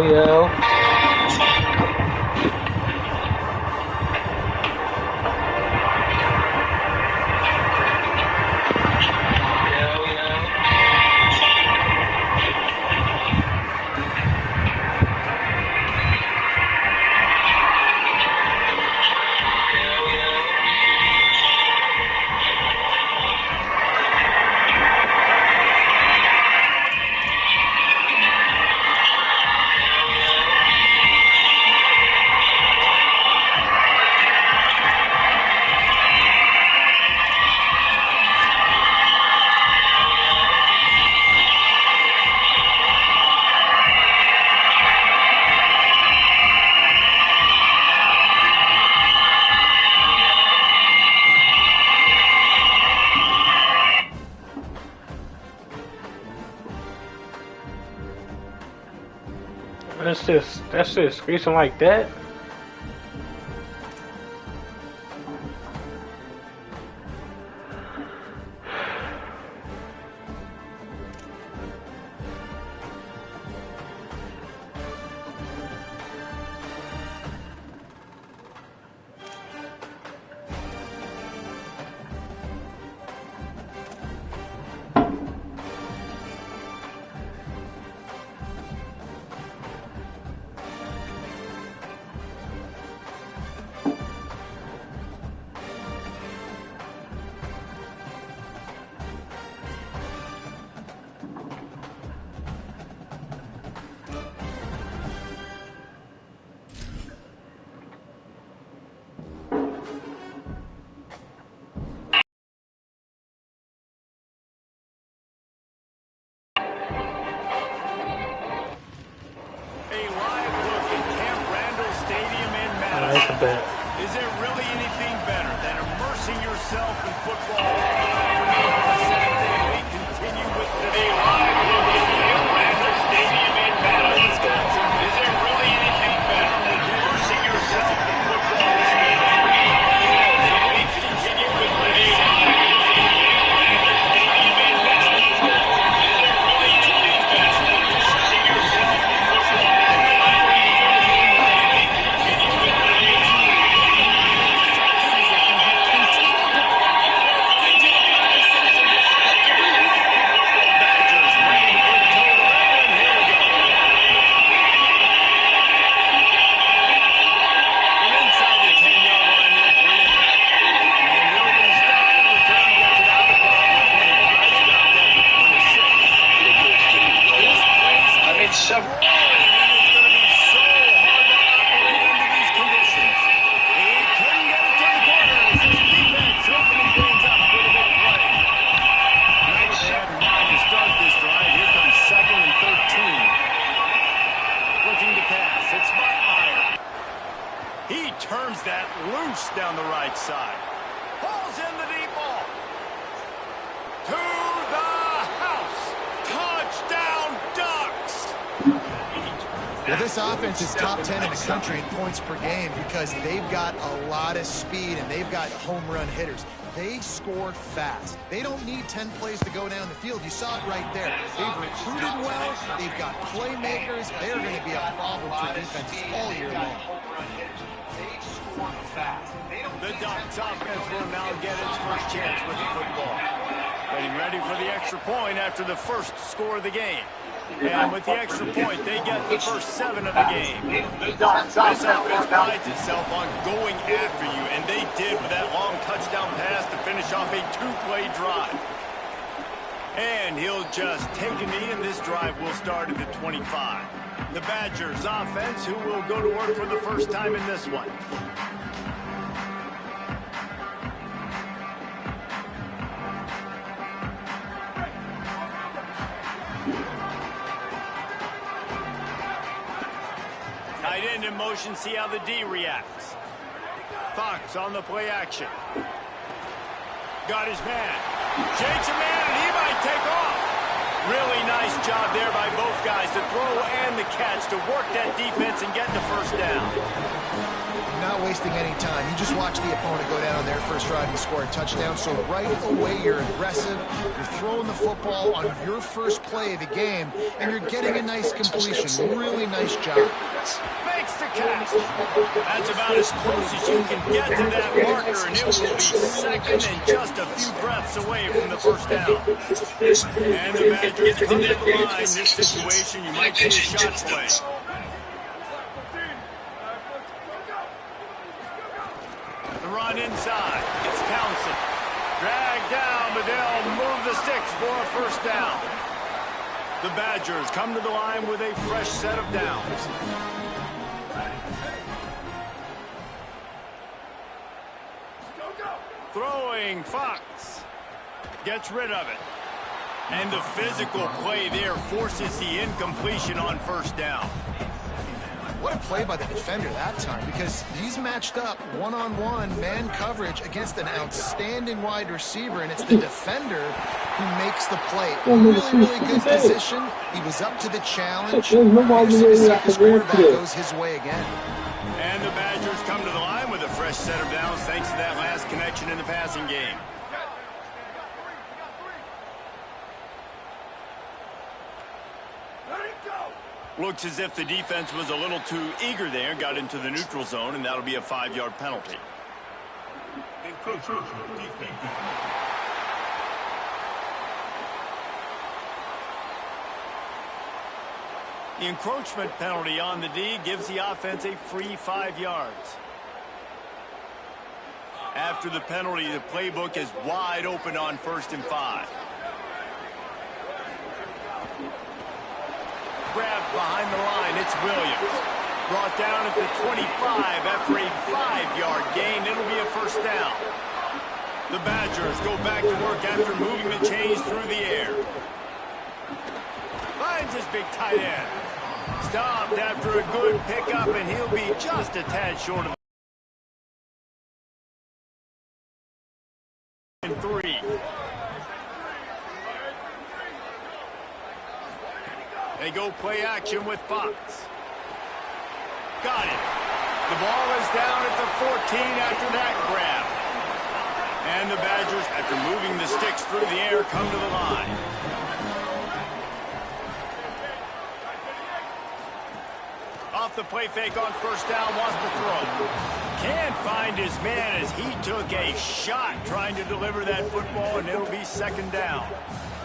yo. That's just screeching like that. Is there really anything better than immersing yourself in football on Saturday? We continue with the live look at Camp Randall Stadium in Madison, Wisconsin. Is there really anything better than immersing yourself in football on Saturday? We continue with the live look at Camp Stadium in Madison, Wisconsin. Is there really anything better than immersing yourself in football? Turns that loose down the right side. Pulls in the deep ball. To the house. Touchdown, Ducks. Well, this offense is top 10 in the country in points per game because they've got a lot of speed and they've got home run hitters. They score fast. They don't need 10 plays to go down the field. You saw it right there. They've recruited well. They've got playmakers. They're going to be a problem for defenses all year long. The Ducks offense will now get its first chance with the football. Getting ready for the extra point after the first score of the game. And with the extra point, they get the first 7 of the game. This offense prides itself on going after you, and they did with that long touchdown pass to finish off a 2-play drive. And he'll just take a knee, and this drive will start at the 25. The Badgers offense, who will go to work for the first time in this one. Tight end in motion, see how the D reacts. Fox on the play action. Got his man. Shakes a man, and he might take off. Really nice job there by both guys to throw and the catch to work that defense and get the first down. not wasting any time. You just watch the opponent go down on their first drive and score a touchdown. So right away, you're aggressive. You're throwing the football on your first play of the game, and you're getting a nice completion. Really nice job. Makes the catch. That's about as close as you can get to that marker, and it will be second and just a few breaths away from the first down. And the Badgers come to the line. In this situation, you might see a shot play. The run inside. It's Townsend. Dragged down, but they'll move the sticks for a first down. The Badgers come to the line with a fresh set of downs. Throwing, Fox gets rid of it. And the physical play there forces the incompletion on first down. What a play by the defender that time, because he's matched up one-on-one man coverage against an outstanding wide receiver, and it's the defender who makes the play. Really good position. He was up to the challenge. This quarterback goes his way again. And the Badgers come to the line with a fresh set of downs thanks to that last connection in the passing game. Looks as if the defense was a little too eager there, got into the neutral zone, and that'll be a 5-yard penalty. The encroachment penalty on the D gives the offense a free 5 yards. After the penalty, the playbook is wide open on 1st and 5. Grab behind the line, it's Williams. Brought down at the 25 after a 5-yard gain. It'll be a first down. The Badgers go back to work after moving the chains through the air. Finds his big tight end. Stopped after a good pickup, and he'll be just a tad short of 3. They go play action with Fox. Got it. The ball is down at the 14 after that grab. And the Badgers, after moving the sticks through the air, come to the line. Off the play fake on first down, wants to throw. Can't find his man as he took a shot trying to deliver that football, and it'll be second down.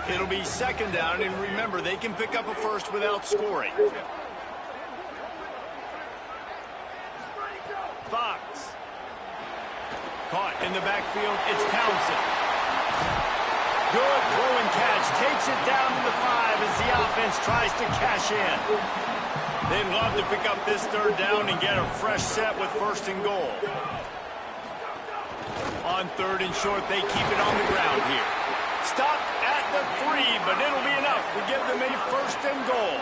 It'll be second down, and remember, they can pick up a first without scoring. Fox. Caught in the backfield, it's Townsend. Good throw and catch, takes it down to the 5 as the offense tries to cash in. They'd love to pick up this third down and get a fresh set with 1st and goal. On 3rd and short, they keep it on the ground here. Stopped at the 3, but it'll be enough to give them a 1st and goal.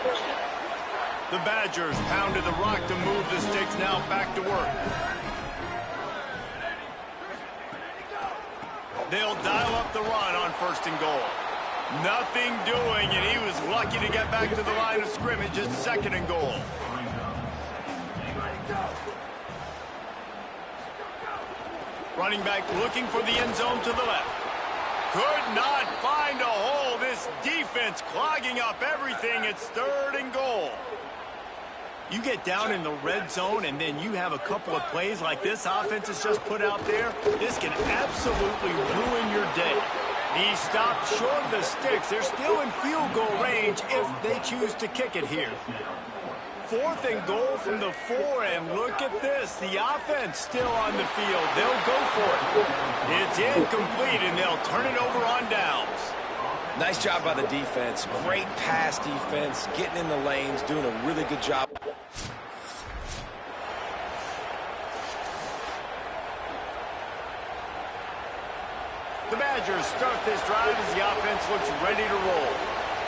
The Badgers pounded the rock to move the sticks, now back to work. They'll dial up the run on 1st and goal. Nothing doing, and he was lucky to get back to the line of scrimmage at 2nd and goal. Running back looking for the end zone to the left. Could not find a hole. This defense clogging up everything. It's 3rd and goal. You get down in the red zone and then you have a couple of plays like this offense has just put out there. This can absolutely ruin your day. He stopped short of the sticks. They're still in field goal range if they choose to kick it here. 4th and goal from the 4, and look at this. The offense still on the field. They'll go for it. It's incomplete, and they'll turn it over on downs. Nice job by the defense. Great pass defense, getting in the lanes, doing a really good job. The Badgers start this drive as the offense looks ready to roll.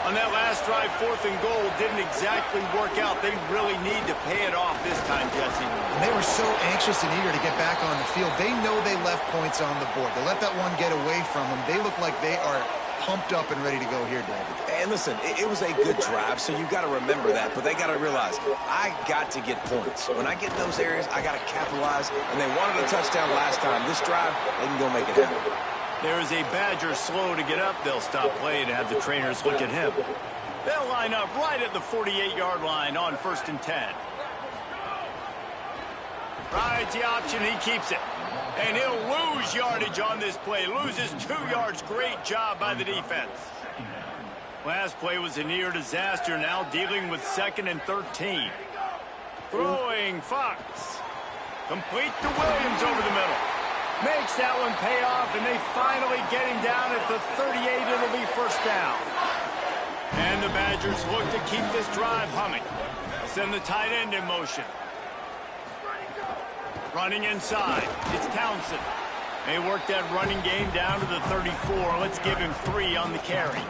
On that last drive, 4th and goal didn't exactly work out. They really need to pay it off this time, Jesse. And they were so anxious and eager to get back on the field. They know they left points on the board. To let that one get away from them, they look like they are pumped up and ready to go here, David. And listen, it was a good drive, so you got to remember that. But they got to realize, I got to get points. When I get in those areas, I got to capitalize. And they wanted a touchdown last time. This drive, they can go make it happen. There is a Badger slow to get up. They'll stop play and have the trainers look at him. They'll line up right at the 48-yard line on 1st and 10. Rides the option. He keeps it. And he'll lose yardage on this play. Loses 2 yards. Great job by the defense. Last play was a near disaster. Now dealing with 2nd and 13. Throwing Fox. Complete to Williams over the middle. Makes that one pay off, and they finally get him down at the 38. It'll be 1st down. And the Badgers look to keep this drive humming. Send the tight end in motion. Running inside. It's Townsend. They work that running game down to the 34. Let's give him 3 on the carry.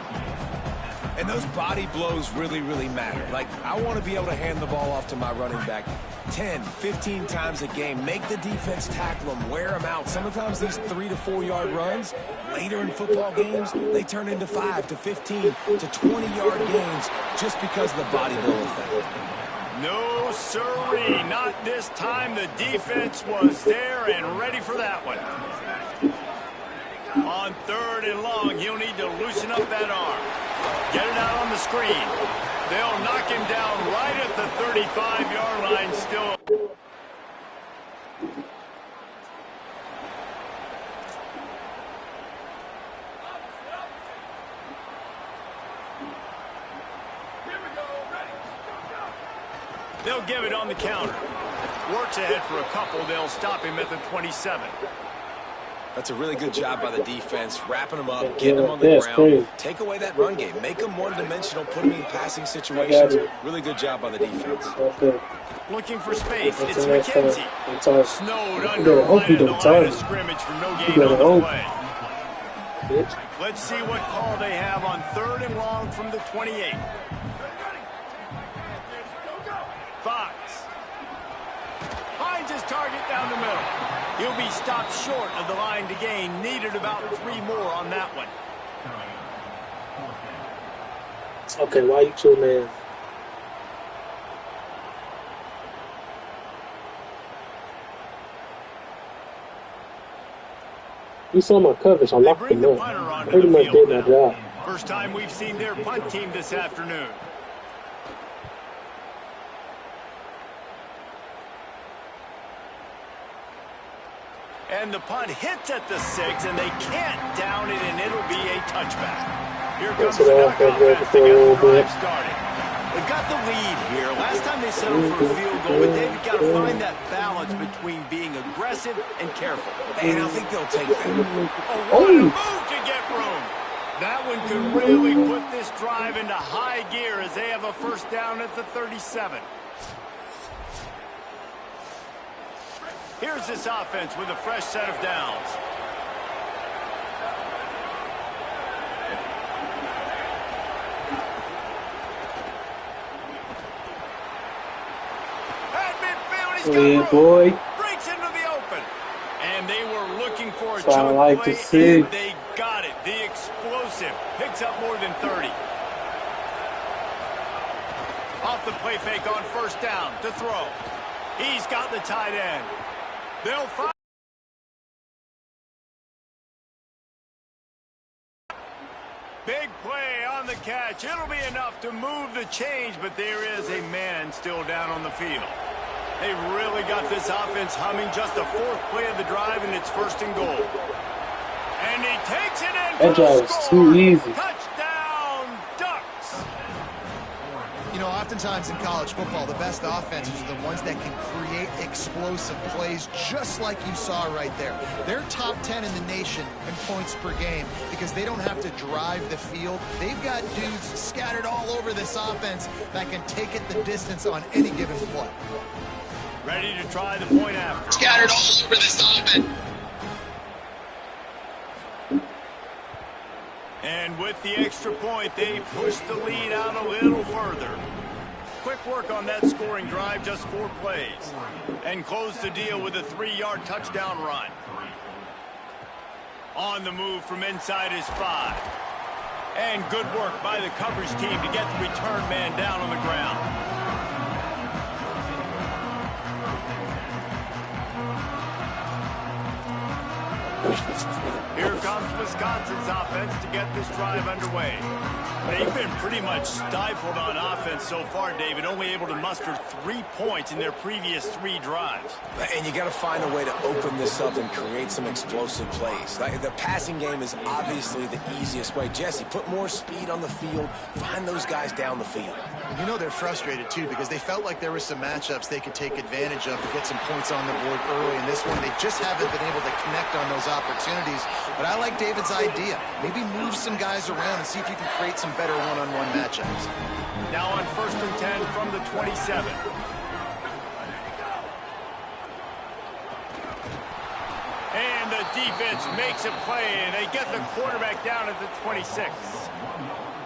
And those body blows really, really matter. Like, I want to be able to hand the ball off to my running back 10, 15 times a game. Make the defense tackle them, wear them out. Sometimes these 3 to 4 yard runs, later in football games, they turn into 5 to 15 to 20-yard gains just because of the body blow effect. No, sirree, not this time. The defense was there and ready for that one. On 3rd and long, he'll need to loosen up that arm. Get it out on the screen. They'll knock him down right at the 35-yard line still. They'll give it on the counter. Works ahead for a couple. They'll stop him at the 27. That's a really good job by the defense, wrapping them up, getting them on the ground. Crazy. Take away that run game. Make them one-dimensional, put them in passing situations. Really good job by the defense. Looking for space. It's McKenzie. Snowed You under better hope right you at the don't line target. of scrimmage for no You gain better on the hope. play. Bitch. Let's see what call they have on 3rd and long from the 28. Fox finds his target down the middle. He'll be stopped short of the line to gain. Needed about 3 more on that one. Okay, why you two man? You saw my coverage. I They locked bring them the up. punter onto Pretty the much field did my now. job. First time we've seen their punt team this afternoon. And the punt hits at the 6, and they can't down it, and it'll be a touchback. Here comes the Duck offense to get the drive started. They've got the lead here. Last time they settled for a field goal, but they've got to find that balance between being aggressive and careful. And I think they'll take that. Oh, what a move to get room. That one could really put this drive into high gear as they have a 1st down at the 37. Here's this offense with a fresh set of downs. At midfield, he's got room. Boy. Breaks into the open. And they were looking for a That's what I chunk like play, to see. and they got it. The explosive picks up more than 30. Off the play fake on 1st down to throw. He's got the tight end. They'll find. Big play on the catch. It'll be enough to move the change, but there is a man still down on the field. They've really got this offense humming. Just the 4th play of the drive, and it's 1st and goal. And he takes it in. That drive was too easy. Touchdown, Ducks. You know, oftentimes in college football, the best offenses are the ones that can create explosive plays, just like you saw right there. They're top 10 in the nation in points per game because they don't have to drive the field. They've got dudes scattered all over this offense that can take it the distance on any given play. Ready to try the point after. Scattered all over this offense. And with the extra point, they push the lead out a little further. Quick work on that scoring drive, just 4 plays. And close the deal with a 3-yard touchdown run. On the move from inside his 5. And good work by the coverage team to get the return man down on the ground. Here comes Wisconsin's offense to get this drive underway. They've been pretty much stifled on offense so far, David, only able to muster 3 points in their previous 3 drives. And you got to find a way to open this up and create some explosive plays. Like the passing game is obviously the easiest way. Jesse, put more speed on the field, find those guys down the field. You know they're frustrated, too, because they felt like there were some matchups they could take advantage of to get some points on the board early. In this one, they just haven't been able to connect on those opportunities. But I like David's idea. Maybe move some guys around and see if you can create some better one-on-one matchups. Now on 1st and 10 from the 27. And the defense makes a play, and they get the quarterback down at the 26.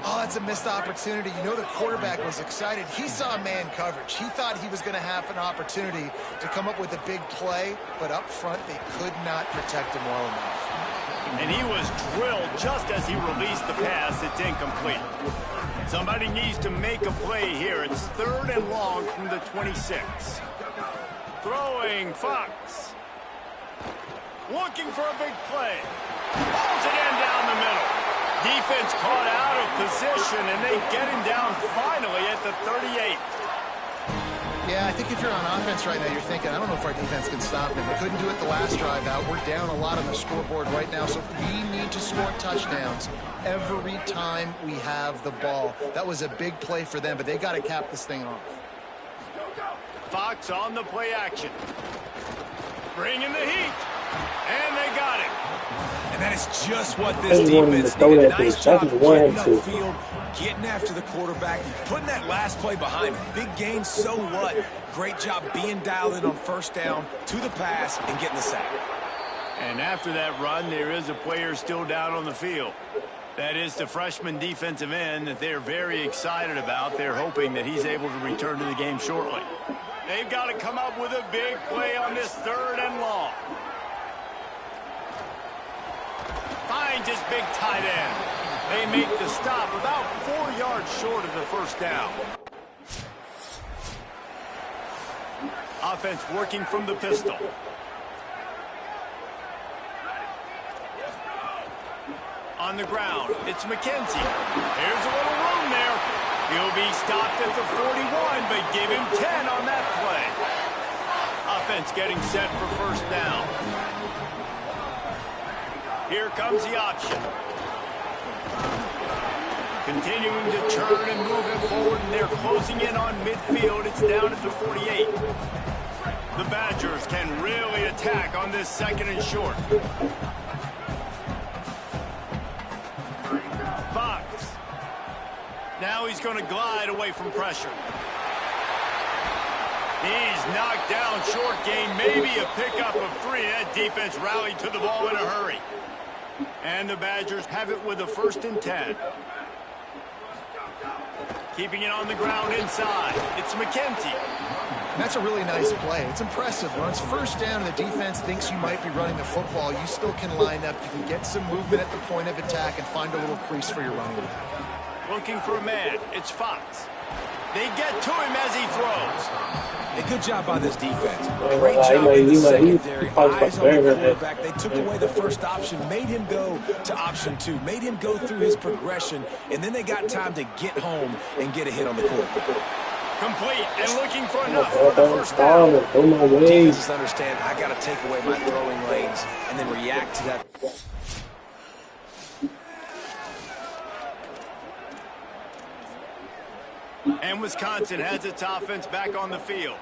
Oh, that's a missed opportunity. You know the quarterback was excited. He saw man coverage. He thought he was going to have an opportunity to come up with a big play, but up front they could not protect him well enough. And he was drilled just as he released the pass. It's incomplete. Somebody needs to make a play here. It's 3rd and long from the 26. Throwing Fox. Looking for a big play. Pulls it in down the middle. Defense caught out of position, and they get him down finally at the 38. Yeah, I think if you're on offense right now, you're thinking, I don't know if our defense can stop him. We couldn't do it the last drive out. We're down a lot on the scoreboard right now, so we need to score touchdowns every time we have the ball. That was a big play for them, but they got to cap this thing off. Fox on the play action. Bringing the heat. And they got him. And that is just what this defense needed. Nice job getting upfield, getting after the quarterback, putting that last play behind him. Big gain, so what? Great job being dialed in on 1st down to the pass and getting the sack. And after that run, there is a player still down on the field. That is the freshman defensive end that they're very excited about. They're hoping that he's able to return to the game shortly. They've got to come up with a big play on this 3rd and long. Finds his big tight end. They make the stop about 4 yards short of the 1st down. Offense working from the pistol. On the ground, it's McKenzie. There's a little room there. He'll be stopped at the 41, but give him 10 on that play. Offense getting set for 1st down. Here comes the option. Continuing to turn and moving forward, and they're closing in on midfield. It's down at the 48. The Badgers can really attack on this 2nd and short. Fox. Now he's going to glide away from pressure. He's knocked down, short gain, maybe a pickup of 3. That defense rallied to the ball in a hurry. And the Badgers have it with a 1st and 10. Keeping it on the ground inside. It's McKenzie. That's a really nice play. It's impressive. When it's 1st down and the defense thinks you might be running the football, you still can line up. You can get some movement at the point of attack and find a little crease for your running back. Looking for a man. It's Fox. They get to him as he throws. A good job by this defense. Great job in the secondary. Eyes on the quarterback. They took away the 1st option, made him go to option 2, made him go through his progression, and then they got time to get home and get a hit on the quarterback. Complete and looking for enough for the 1st down. Defenses understand I got to take away my throwing lanes and then react to that. And Wisconsin has its offense back on the field.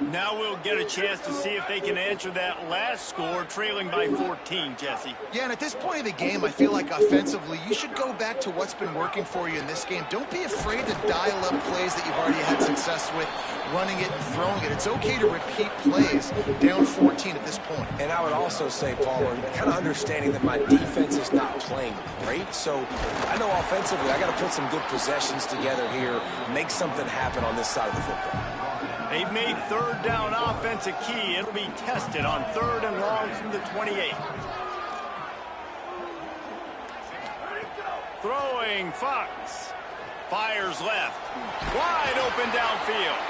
Now we'll get a chance to see if they can answer that last score, trailing by 14, Jesse. Yeah, and at this point of the game, I feel like offensively, you should go back to what's been working for you in this game. Don't be afraid to dial up plays that you've already had success with, running it and throwing it. It's okay to repeat plays down 14 at this point. And I would also say, Palmer, kind of understanding that my defense is not playing great. So I know offensively, I got to put some good possessions together here, make something happen on this side of the football. They've made third down offense a key. It'll be tested on 3rd and long from the 28. Throwing Fox. Fires left. Wide open downfield.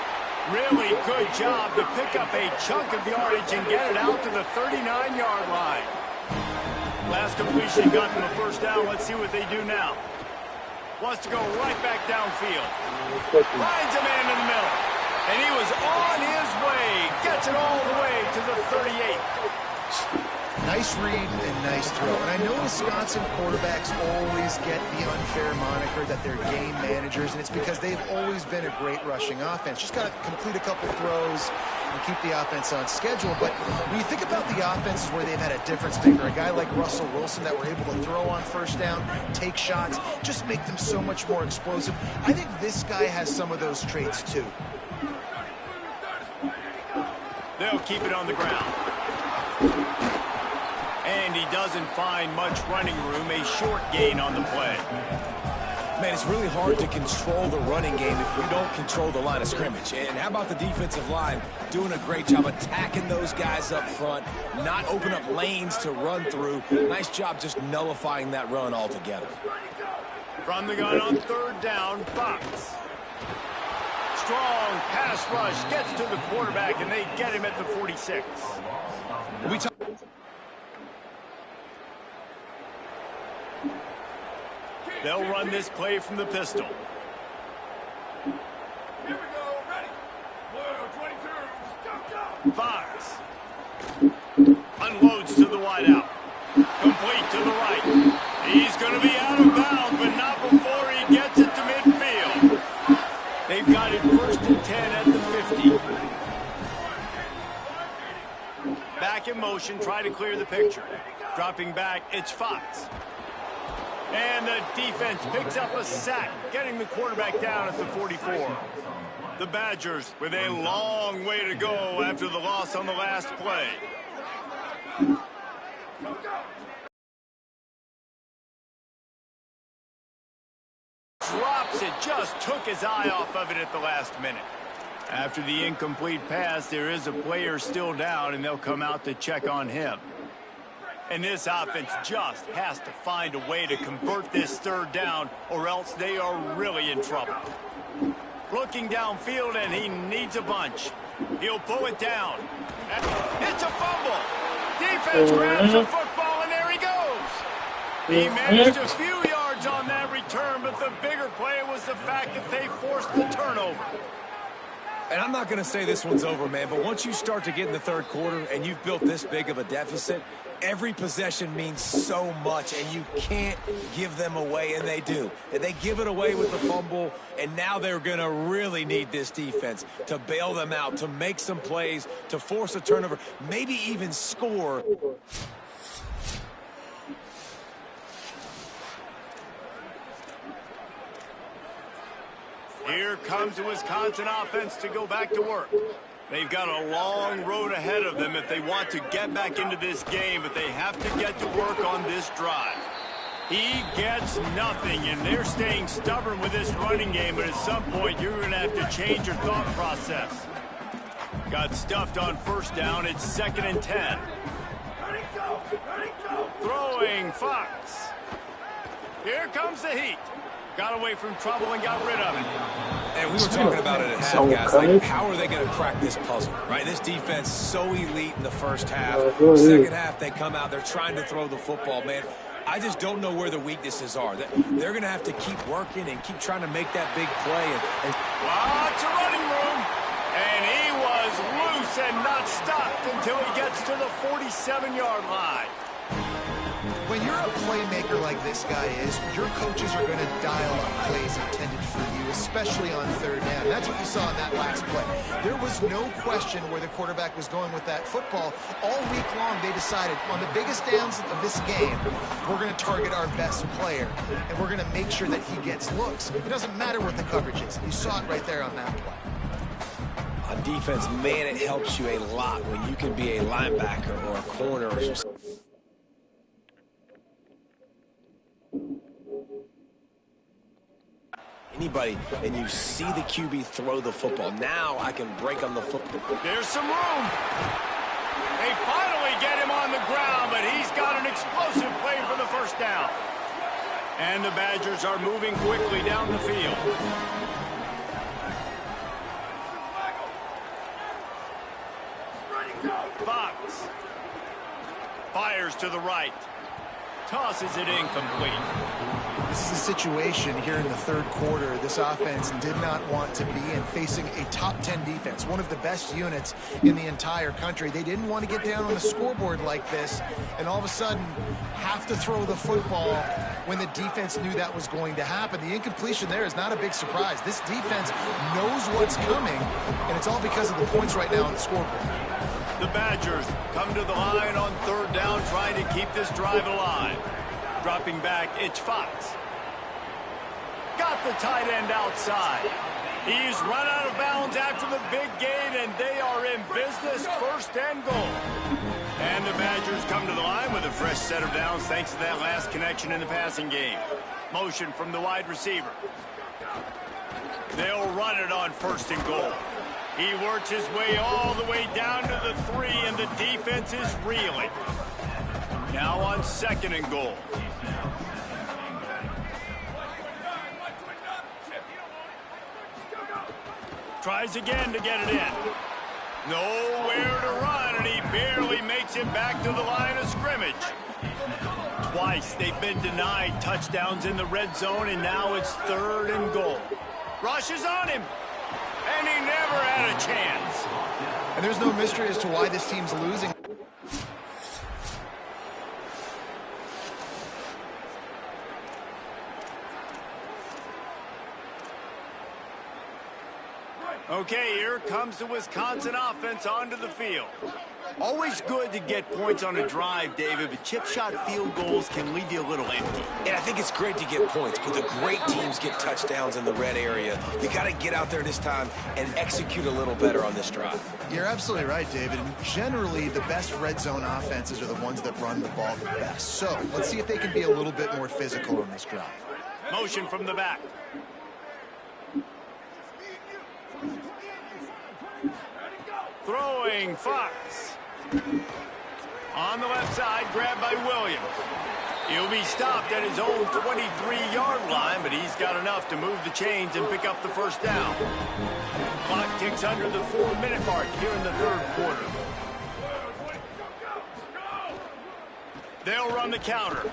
Really good job to pick up a chunk of yardage and get it out to the 39-yard line. Last completion got them a first down. Let's see what they do now. Wants to go right back downfield. Finds a man in the middle. And he was on his way. Gets it all the way to the 38. Nice read and nice throw. And I know Wisconsin quarterbacks always get the unfair moniker that they're game managers, and it's because they've always been a great rushing offense. Just got to complete a couple throws and keep the offense on schedule. But when you think about the offenses where they've had a difference maker, a guy like Russell Wilson that were able to throw on first down, take shots, just make them so much more explosive. I think this guy has some of those traits too. They'll keep it on the ground. And he doesn't find much running room, a short gain on the play. Man, it's really hard to control the running game if we don't control the line of scrimmage. And how about the defensive line doing a great job attacking those guys up front, not open up lanes to run through. Nice job just nullifying that run altogether. From the gun on 3rd down, Fox. Strong pass rush gets to the quarterback, and they get him at the 46. They'll run this play from the pistol. Here we go, ready. 22, go. Fox. Unloads to the wideout. Complete to the right. He's going to be out of bounds, but not before he gets it to midfield. They've got it 1st and 10 at the 50. Back in motion, try to clear the picture. Dropping back, it's Fox. And the defense picks up a sack, getting the quarterback down at the 44. The Badgers with a long way to go after the loss on the last play. Drops it, just took his eye off of it at the last minute. After the incomplete pass, there is a player still down, and they'll come out to check on him. And this offense just has to find a way to convert this 3rd down, or else they are really in trouble. Looking downfield, and he needs a bunch. He'll pull it down. It's a fumble. Defense grabs the football, and there he goes. He managed a few yards on that return, but the bigger play was the fact that they forced the turnover. And I'm not going to say this one's over, man, but once you start to get in the 3rd quarter and you've built this big of a deficit, every possession means so much, and you can't give them away, and they do. And they give it away with the fumble, and now they're going to really need this defense to bail them out, to make some plays, to force a turnover, maybe even score. Here comes the Wisconsin offense to go back to work. They've got a long road ahead of them if they want to get back into this game, but they have to get to work on this drive. He gets nothing, and they're staying stubborn with this running game, but at some point you're going to have to change your thought process. Got stuffed on 1st down. It's 2nd and 10. Throwing Fox. Here comes the heat. Got away from trouble and got rid of it. And we were talking about it at half, guys. Like, how are they going to crack this puzzle, right? This defense so elite in the 1st half. 2nd half, they come out. They're trying to throw the football, man. I just don't know where the weaknesses are. They're going to have to keep working and keep trying to make that big play. Lots of running room. And he was loose and not stopped until he gets to the 47-yard line. When you're a playmaker like this guy is, your coaches are going to dial up plays intended for you, especially on third down. That's what you saw in that last play. There was no question where the quarterback was going with that football. All week long, they decided on the biggest downs of this game, we're going to target our best player, and we're going to make sure that he gets looks. It doesn't matter what the coverage is. You saw it right there on that play. On defense, man, it helps you a lot when you can be a linebacker or a corner or something. Anybody, and you see the QB throw the football. Now I can break on the football. There's some room. They finally get him on the ground, but he's got an explosive play for the first down. And the Badgers are moving quickly down the field. Fox fires to the right. Tosses it incomplete. This is a situation here in the third quarter this offense did not want to be in, facing a top 10 defense, one of the best units in the entire country. They didn't want to get down on the scoreboard like this and all of a sudden have to throw the football when the defense knew that was going to happen. The incompletion there is not a big surprise. This defense knows what's coming, and it's all because of the points right now on the scoreboard. The Badgers come to the line on third down, trying to keep this drive alive. Dropping back, it's Fox. Got the tight end outside. He's run out of bounds after the big gain, and they are in business, first and goal. And the Badgers come to the line with a fresh set of downs thanks to that last connection in the passing game. Motion from the wide receiver. They'll run it on first and goal. He works his way all the way down to the 3, and the defense is reeling. Now on second and goal. Tries again to get it in. Nowhere to run, and he barely makes it back to the line of scrimmage. Twice they've been denied touchdowns in the red zone, and now it's third and goal. Rushes on him, and he never had a chance. And there's no mystery as to why this team's losing. Okay, here comes the Wisconsin offense onto the field. Always good to get points on a drive, David, but chip shot field goals can leave you a little empty. And I think it's great to get points, but the great teams get touchdowns in the red area. You got to get out there this time and execute a little better on this drive. You're absolutely right, David. And generally, the best red zone offenses are the ones that run the ball the best. So let's see if they can be a little bit more physical on this drive. Motion from the back. Throwing Fox. On the left side, grabbed by Williams. He'll be stopped at his own 23-yard line, but he's got enough to move the chains and pick up the first down. Clock ticks under the 4-minute mark here in the third quarter. They'll run the counter.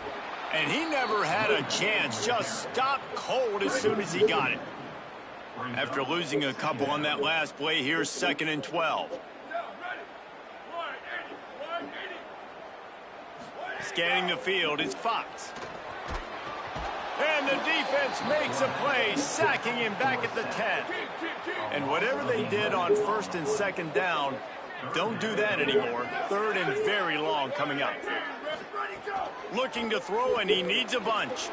And he never had a chance. Just stopped cold as soon as he got it. After losing a couple on that last play, here's second and 12. Scanning the field, it's Fox. And the defense makes a play, sacking him back at the 10. And whatever they did on first and second down, don't do that anymore. Third and very long coming up. Looking to throw, and he needs a bunch.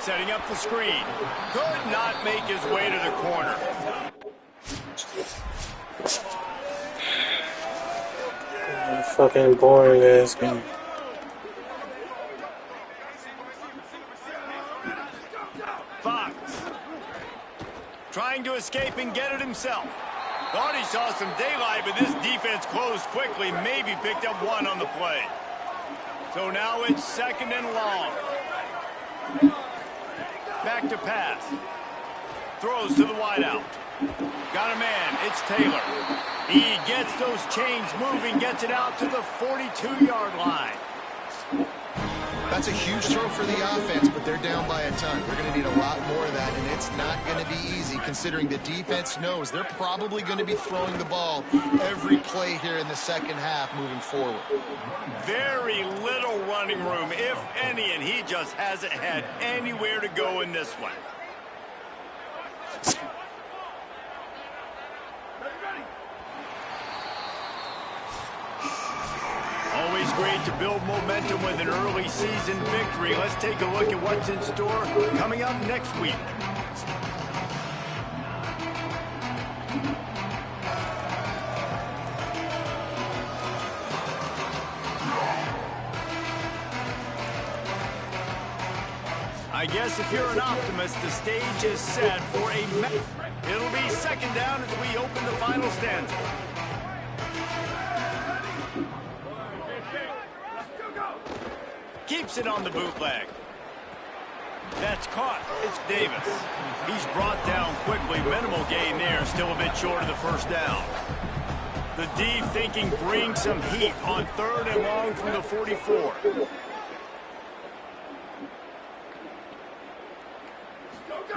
Setting up the screen. Could not make his way to the corner. Fucking boring ass game. Fox. Trying to escape and get it himself. Thought he saw some daylight, but this defense closed quickly. Maybe picked up one on the play. So now it's second and long. Back to pass. Throws to the wideout. Got a man. It's Taylor. He gets those chains moving, gets it out to the 42-yard line. That's a huge throw for the offense, but they're down by a ton. They're going to need a lot more of that, and it's not going to be easy considering the defense knows they're probably going to be throwing the ball every play here in the second half moving forward. Very little running room, if any, and he just hasn't had anywhere to go in this one. Always great to build momentum with an early season victory. Let's take a look at what's in store coming up next week. I guess if you're an optimist, the stage is set for a match. It'll be second down as we open the final stanza. Keeps it on the bootleg. That's caught. It's Davis. He's brought down quickly. Minimal gain there. Still a bit short of the first down. The D thinking bring some heat on 3rd and long from the 44.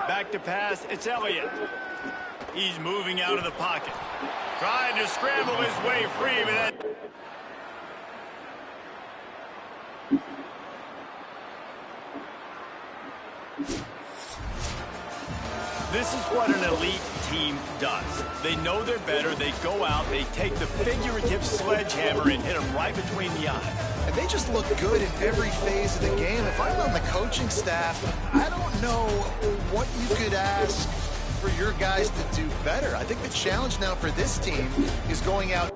Back to pass. It's Elliott. He's moving out of the pocket. Trying to scramble his way free, but that... This is what an elite team does. They know they're better. They go out. They take the figurative sledgehammer and hit them right between the eyes. And they just look good in every phase of the game. If I'm on the coaching staff, I don't know what you could ask for your guys to do better. I think the challenge now for this team is going out.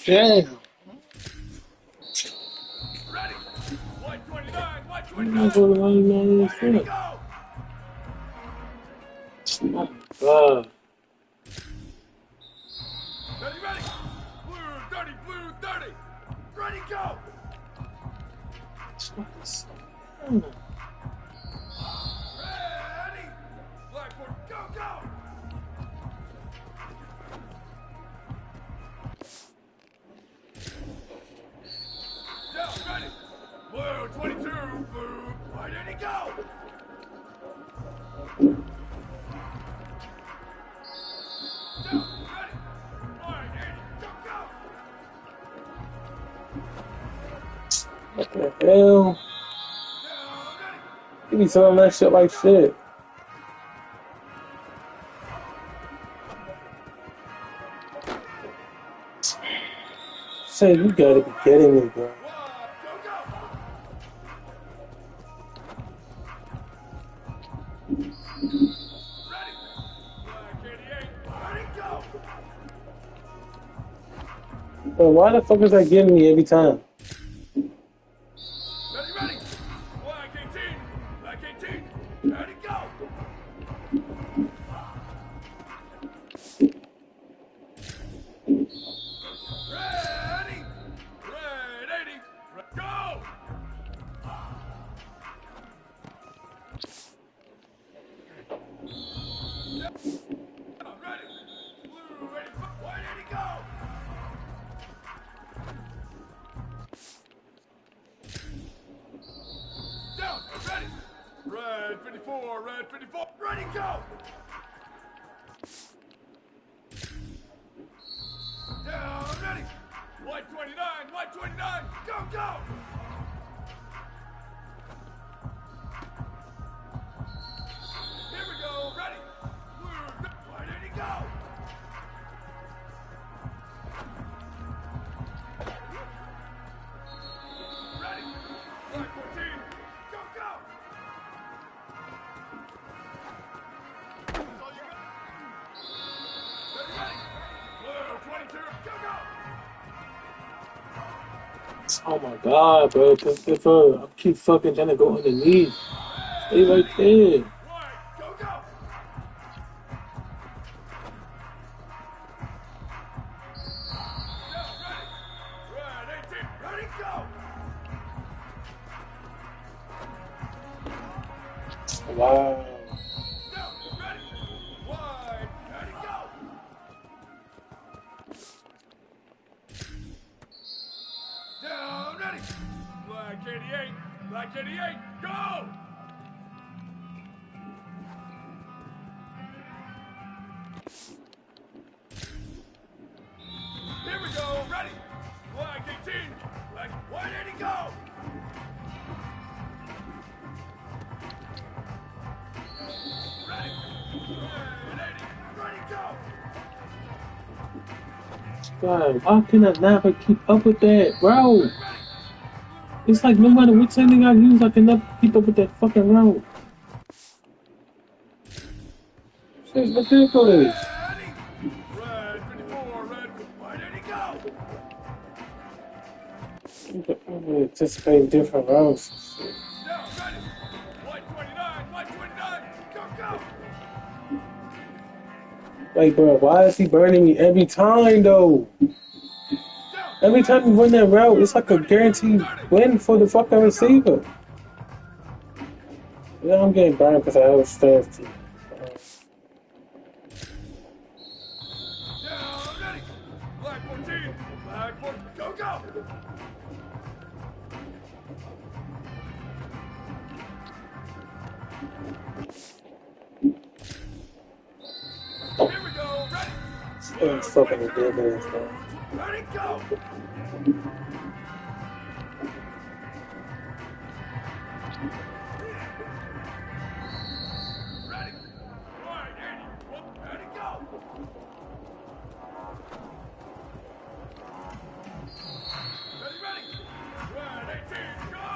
Damn. Ready. White 29, white I'm not 29. going to run this Ready, shit. go. Oh, God. Ready, ready. Blue 30. Ready, go. Mm. Ready. Black 4, go, go. Down, ready. Blue 22, blue. Right, ready, go. Down, ready. Right, 80, go, go. What the hell? Down, ready. You be telling that shit like shit. Say, you gotta be kidding me, bro. One, go, go. Ready. Black 88, ready, go. Bro, why the fuck is that getting me every time? Ready, ready. Black 18, black 18, ready, go. Ready. Red 80, go. Red 54, red 54, ready, go! Down, ready! White 29, go, go! Here we go, ready! Blue, why did he go? Ready! Black 14, go, go! That's all you got. Ready, ready! Blue 22, go, go! Oh my god, bro. If I keep fucking trying to go underneath. Stay right there. White, go, go! Down, ready! Red 18, ready, go! Wow. Down, ready! Wide, ready, go! Down, ready! Black 88, black 88, go! Here we go, ready! Black 18, black, wide 80, go! Ready! Red 80, ready, go! God, why can I never keep up with that, bro? It's like no matter what technique I use, I can never keep up with that fucking route. Shit's ridiculous. Ready! Red 54, red, wide 80, go! I'm anticipating different routes. Down, ready! White 29, go, go! Like, bro, why is he burning me every time, though? Down, Every time you run that route, it's like a guaranteed win for the fucking receiver. Yeah, I'm getting burned because I have strength. down, ready! Black 14, go, go! Here we go, ready! It's fucking ridiculous, man. Ready, go! Ready! Wide 80, ready, go! Ready, red 18, go!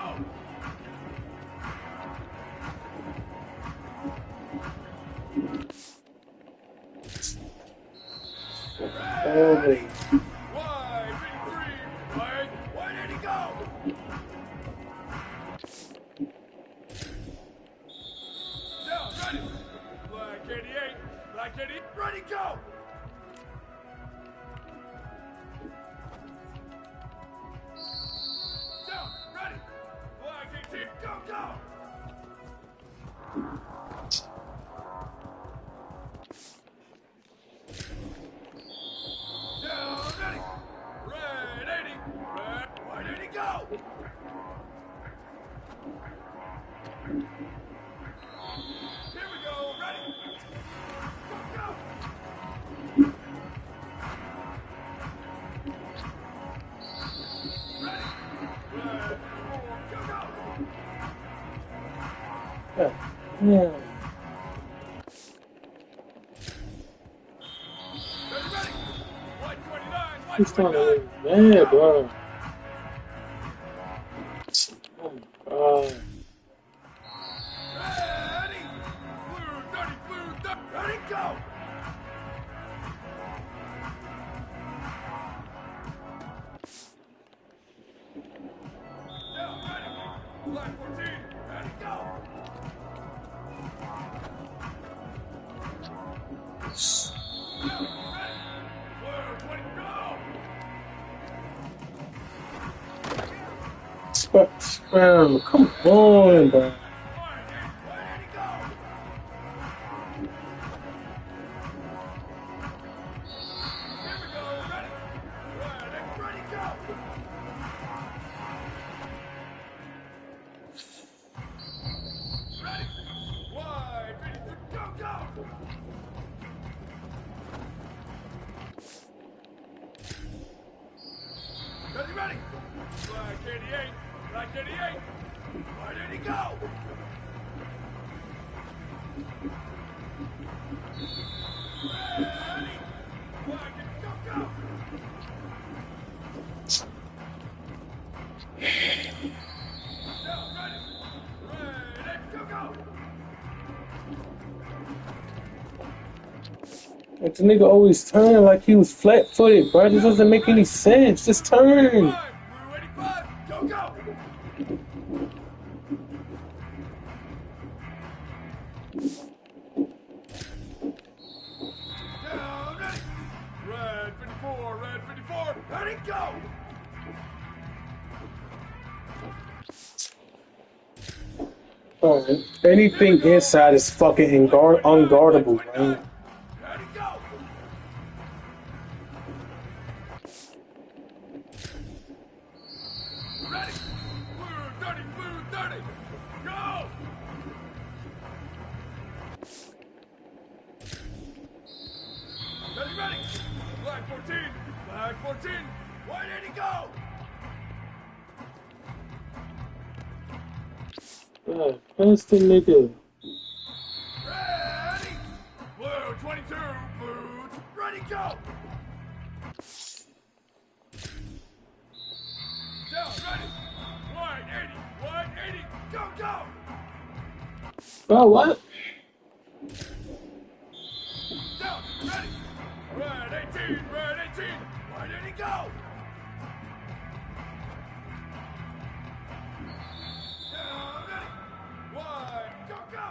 Holy. Wide 53, wide 80, go! Down, ready! Black 88, black 80, ready, go! Down, ready! Black 18, go, go! Down, ready! Red 80, white 80, go! Here we go, ready! Go, go! Ready! Red 4, go, go! Yeah. Ready? White 29, He's white trying 29. to win. Yeah, bro. Oh my god. Ready? Blue 30, ready, go! Down, ready? Black 14, ready, go! Down, ready? Blue 20, go! Bro, come on, bro. White 80, go! Here we go, ready? Ready, go! Ready? 88, Black 88. Where did he go? Ready. Black, go, go. Down, ready. Ready, go, go. Like, the nigga always turn like he was flat-footed, bro. This doesn't make any sense. Just turn. 85, go, go. Down, ready. Red 54, red 54. Ready, go. Alright. Anything inside is fucking unguardable, man. Ready, go. Ready. Blue 30, go. Ready. Black 14. Why did he go? Where's the nigga? Ready. Blue 22, blue. Ready, go. Down, ready. White 80, go. Bro, what? Down, ready. Red 18. Why did he go? Down, ready. White, go.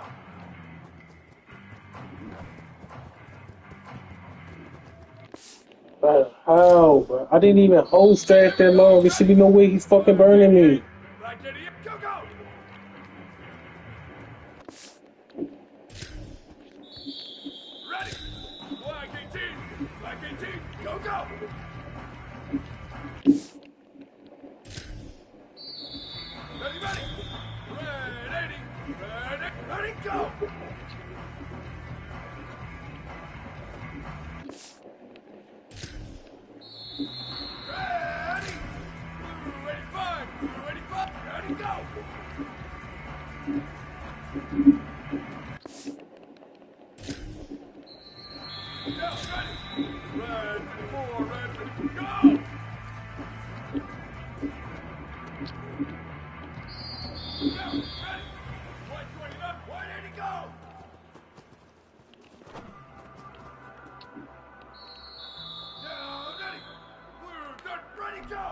Bro, how, bro? I didn't even hold strash that long. There should be no way he's fucking burning me. Black idiot, go. Ready. Black 18, go. Ready. Red 80, ready, go. Ready. Blue 85, ready, go. Down, ready. Red 54, go. Down, ready. White 29, why did he go? Down, ready. Blue 30, ready, go.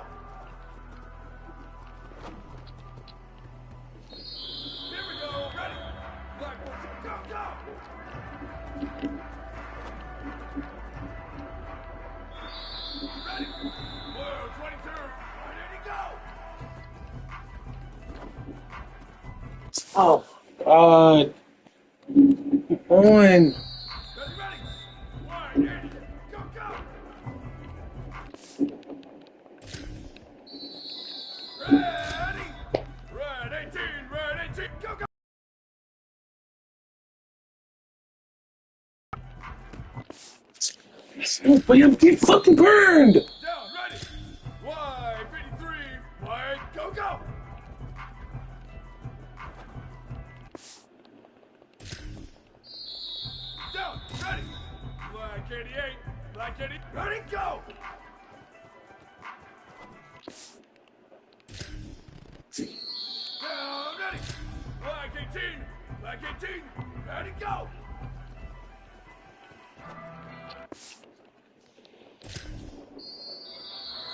Here we go, ready. Black 14, go. Ready. Blue 22, where did he go? Oh, God. Come on. Ready. White 80, go. Ready. Red 18, go. But I'm getting fucking burned. Down, ready. White 53, white, go. Down, ready. Black 88, ready, go. Down, ready. Black 18, ready, go.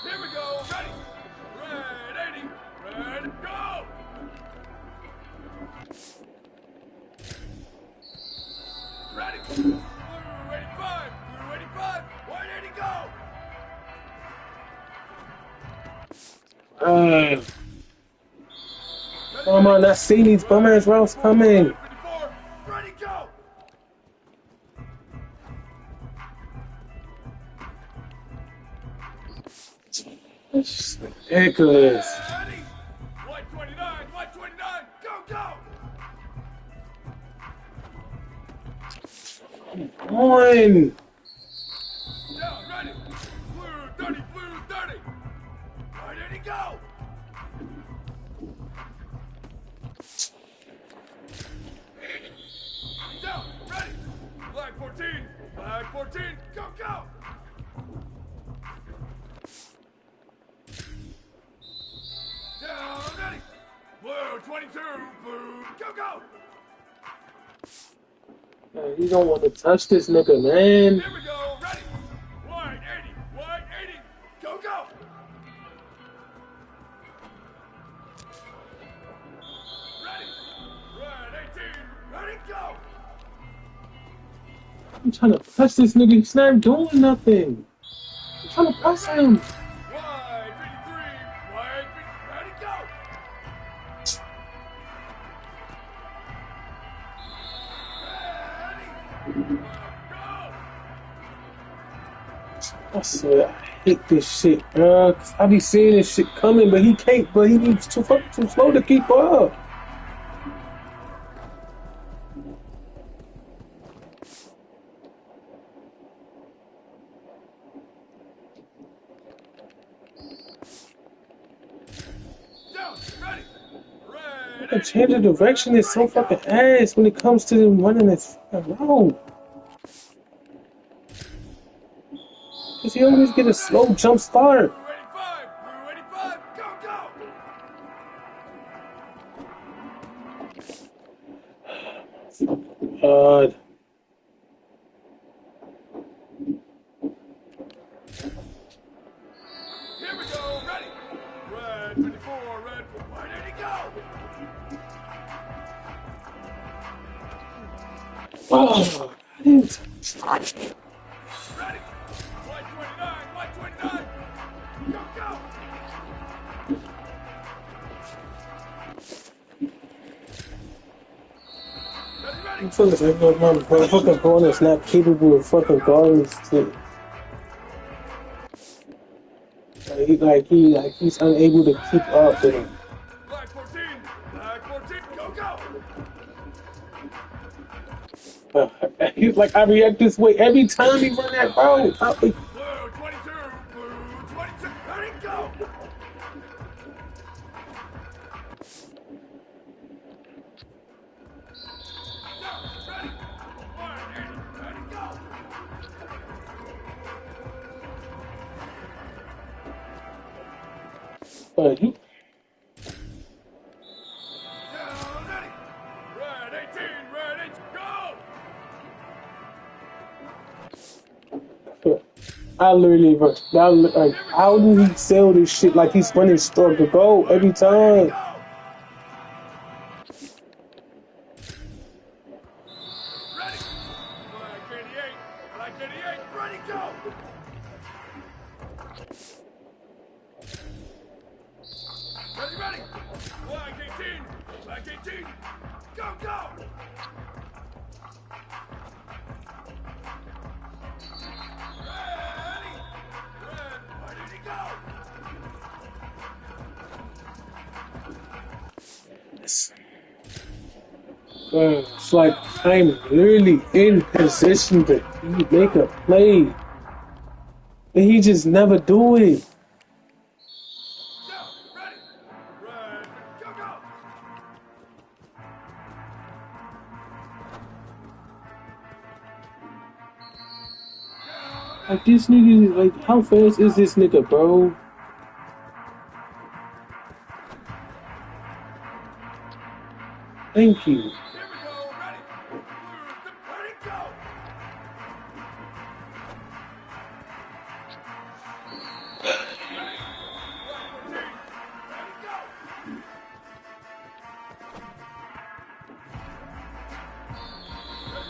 Here we go, ready. Red 80, ready, go. Ready. Blue 85, where did he go? Come on, I see these bum-ass routes coming. 54, ready, go. It's ridiculous. Ready. White 29, go. Come on. Down, ready. Blue 30, where did he go? Blue 22, blue, go, go. Man, you don't want to touch this nigga, man. Here we go, ready. White 80, go, go. Ready, red 18, ready, go. I'm trying to press this nigga. He's not doing nothing. I'm trying to press him. White 53, white, ready, go. Ready, go. I swear, I hate this shit, bro. 'Cause I be seeing this shit coming, but he can't. But he needs too fucking too slow to keep up. Down, ready. Red The change of direction is so fucking ass when it comes to them running this fucking route. Cause he always get a slow jump start. Blue 85, go, go. God. Here we go, ready. Red 24, red, white 80, go. Oh, I didn't. Ready. White 29, go, go. Ready. I'm feeling like my fucking opponent is not capable of fucking guarding shit. He's unable to keep up with him. Black 14, go, go. He's like, I react this way every time he run that route. Blue 22, blue 22, ready, go. Down, ready. White 80, ready, go. But he, Down, ready. Red 18, go. I literally, like, how do he sell this shit like he's running strong to go every time? Ready. Black 88, ready, go. Ready. Black 18, go, go. Ready. Red, white 80, go. It's like I'm literally in position to make a play, and he just never do it. Down, ready. Red, go, go. Like this nigga, like how fast is this nigga, bro? Thank you. Here we go, ready. Blue, ready, go. Ready. Black 14, ready, go.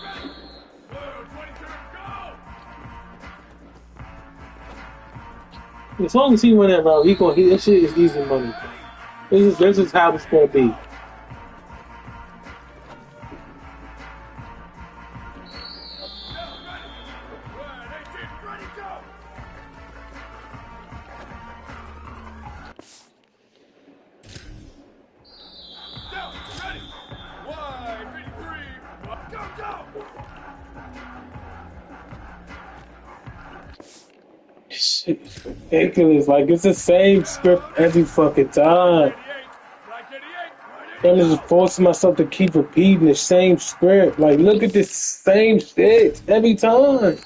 Ready. Blue 22, go. As long as he run that route, this shit is easy money. This is how it's gonna be. Shit is ridiculous. Like, it's the same script every fucking time. I'm just forcing myself to keep repeating the same script. Like, look at this same shit every time.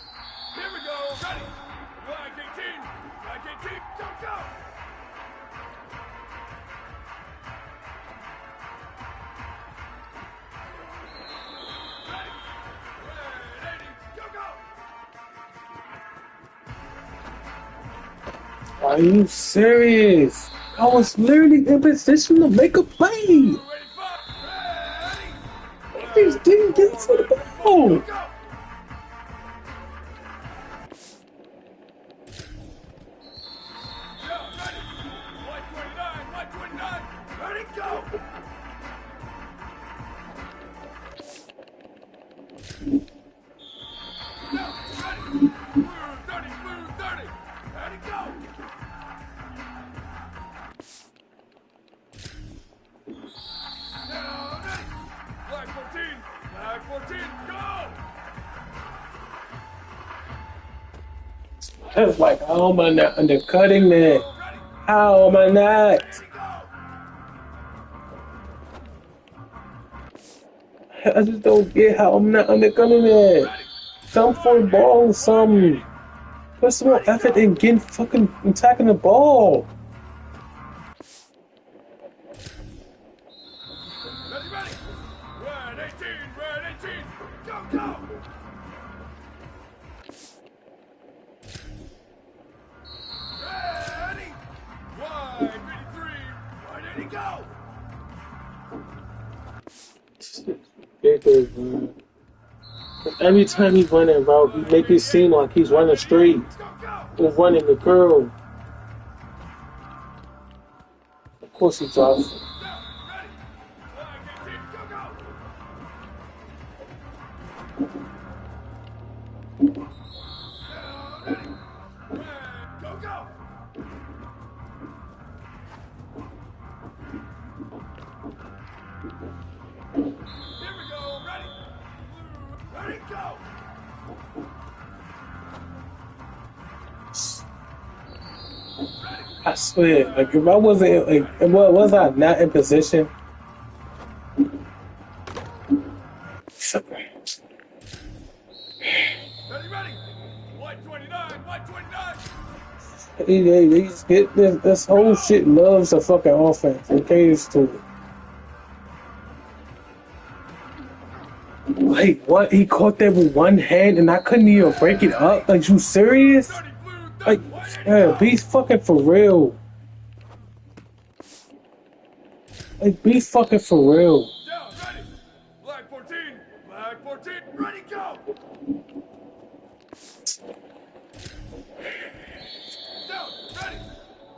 Are you serious? I was literally in position to make a play. Ready, fight. Ready. He just didn't get to the ball. Go, go. Yeah, ready. White 29. Ready, go. Yeah, ready. Blue 30. Ready, go. Yeah, ready. Black 14, go. I was like, how am I not undercutting that? Ready, How am I not? ready, go. I just don't get how I'm not undercutting that. Ready. Some for the ball, some put some more effort in getting fucking attacking the ball. Ready, ready. Red 18. Go, go. Ready. White 53. White 80, go. Ridiculous, man. Every time he run that route, he make it seem like he's running straight Go, go. or running the curl. Of course he drops it. Down, ready. Black 18, go, go. Down, ready. Red, go, go. Here we go, ready. Blue, ready, go. I swear, like if I wasn't like, was I not in position? Ready. White 29. They just get this whole shit loves the fucking offense. It caters to it. Like what? He caught that with one hand and I couldn't even break it up. Like you serious? 30, blue, 30. Like, White 80, yeah, go. be fucking for real. Like, be fucking for real. Down, ready. Black 14. Ready, go. Down, ready.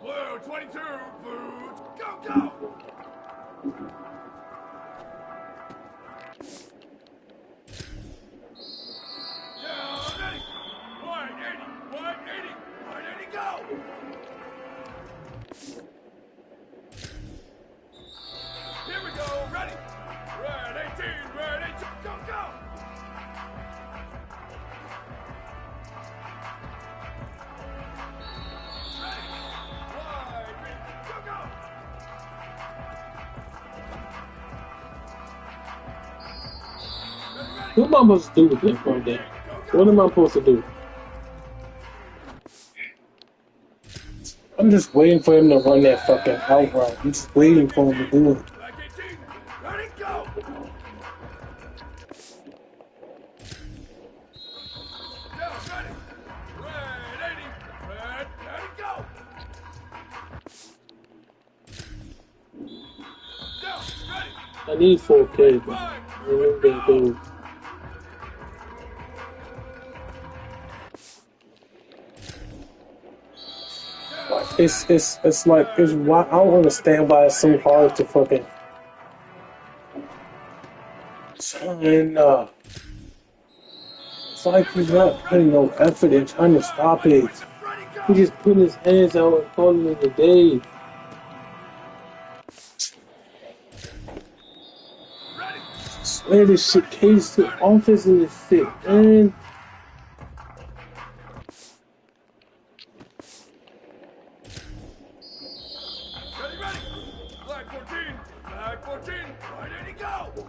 Blue 22. Blue, go. Down, ready. White 80, go. Here we go, ready. Red 18, go. Ready. White 80, go. What am I supposed to do with that from there? What am I supposed to do? I'm just waiting for him to run that fucking out route. I'm just waiting for him to do it. Black 18, ready, go. Down, ready. Red 80, ready, go. Down, ready. I need 4K, man. I need that dude. It's like it's why I don't understand why it's so hard to fucking and it's like he's not putting no effort in trying to stop it. Ready, go. He just putting his hands out and calling it a day. Ready. I swear this shit caters to offense in this shit, man. Ready. Black 14. White 80, go.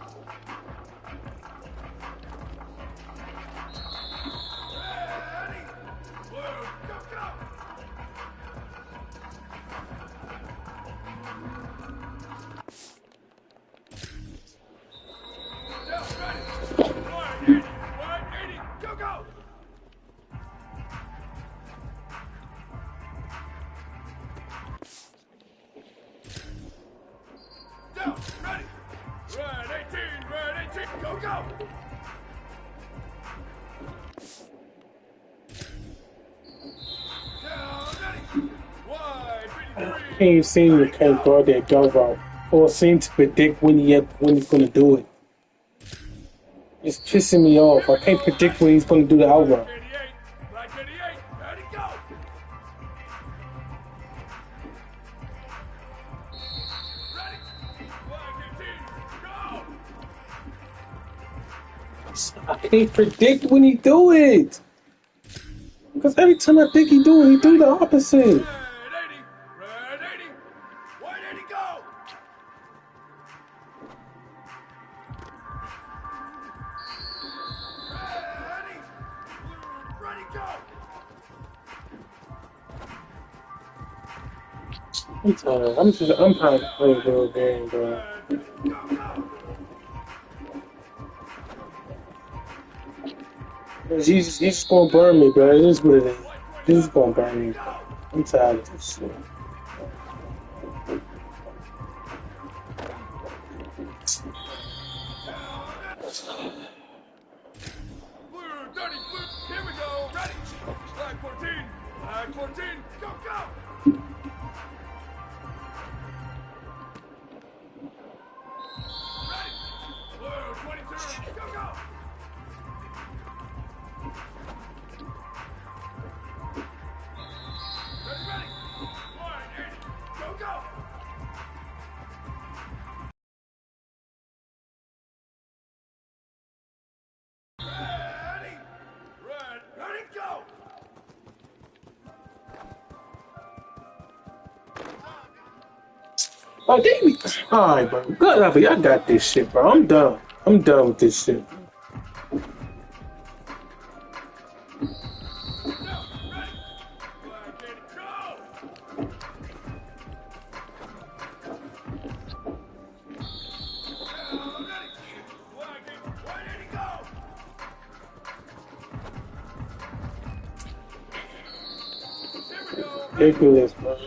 Ready. Blue, go. Down, ready. White 80, go. Down, ready. Red 18, red 18, go, go. Down, ready. Wide, I can't seem to can't guard that go route or seem to predict when he's gonna do it. It's pissing me off. I can't predict when he's gonna do the out route. 88, black 88, ready, go. Ready. Black 18, go. I can't predict when he do it. Because every time I think he do the opposite. Red 80, white 80, go. Ready, blue, ready, go. I'm tired. I'm trying to play a real game, bro. Go, go. He's just gonna burn me, bro. It is what it is. He's just gonna burn me. I'm tired of this shit. Blue, dirty blue, here we go, ready. Black 14, go, go. Ready. Blue, 22, go, go. Ready. White 80, go, go. Ready. Red, ready, go. Oh, damn it. Alright, bro. Good luck. I got this shit, bro. I'm done. I'm done with this shit. Ridiculous, bro.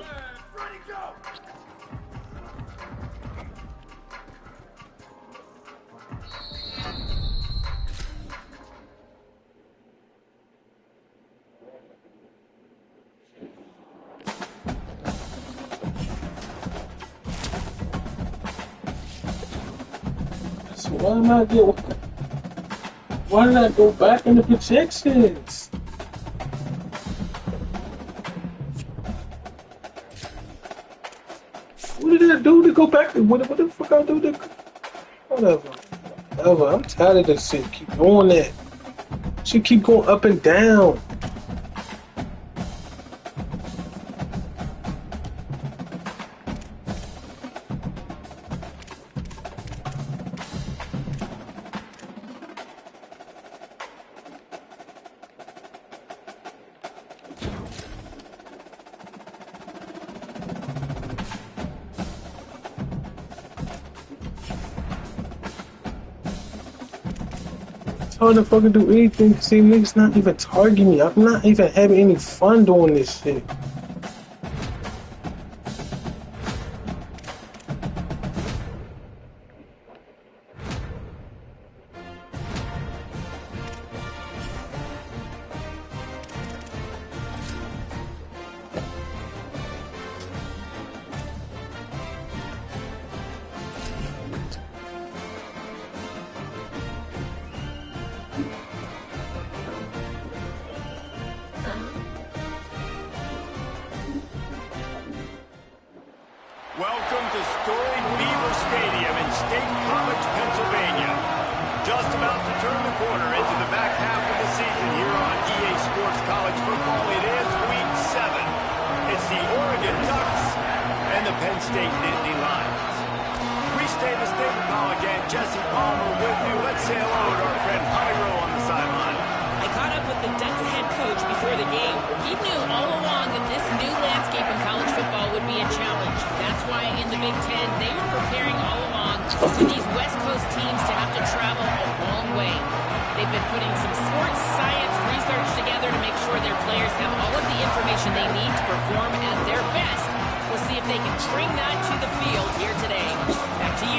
So why did I go back in the projections? What did I do to go back? What the fuck I do to... Whatever. I'm tired of this shit. Keep doing that. Should keep going up and down. Hard to fucking do anything. See, niggas not even targeting me. I'm not even having any fun doing this shit. Welcome to storied Beaver Stadium in State College, Pennsylvania. Just about to turn the corner into the back half of the season here on EA Sports College Football. It is Week 7. It's the Oregon Ducks and the Penn State Nittany Lions. Reese Davis, David Pollock, and Jesse Palmer with you. Let's say hello to our friend Pyro on the sideline. I caught up with the Ducks head coach before the game. He knew all along that this new landscape in college football would be a challenge. That's why in the Big Ten, they were preparing all along for these West Coast teams to have to travel a long way. They've been putting some sports science research together to make sure their players have all of the information they need to perform at their best. We'll see if they can bring that to the field here today. Back to you.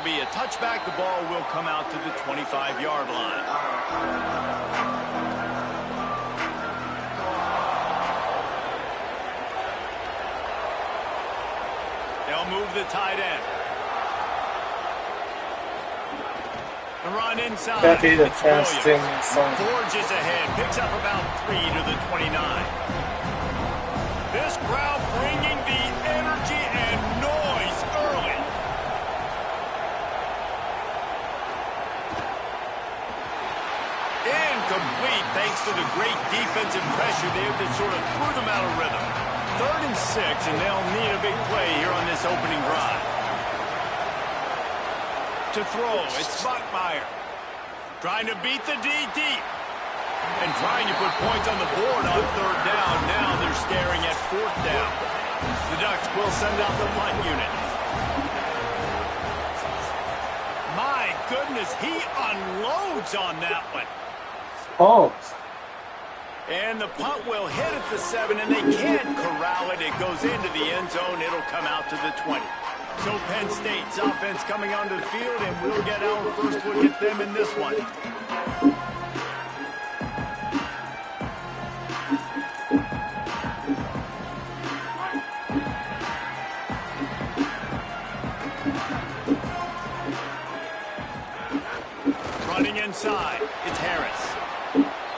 be a touchback. The ball will come out to the 25-yard line. They'll move the tight end. The run inside. That is a It's testing Williams. song. Forges ahead. Picks up about 3 to the 29. This crowd bringing the energy and noise early. Incomplete thanks to the great defensive pressure there that sort of threw them out of rhythm. 3rd and 6, and they'll need a big play here on this opening drive. To throw, it's Buckmeyer. Trying to beat the D deep. And trying to put points on the board on 3rd down. Now they're staring at 4th down. The Ducks will send out the punt unit. My goodness, he unloads on that one. Oh. And the punt will hit at the 7, and they can't corral it. It goes into the end zone. It'll come out to the 20. So Penn State's offense coming onto the field, and we'll get our first look at them in this one. Running inside, it's Harris.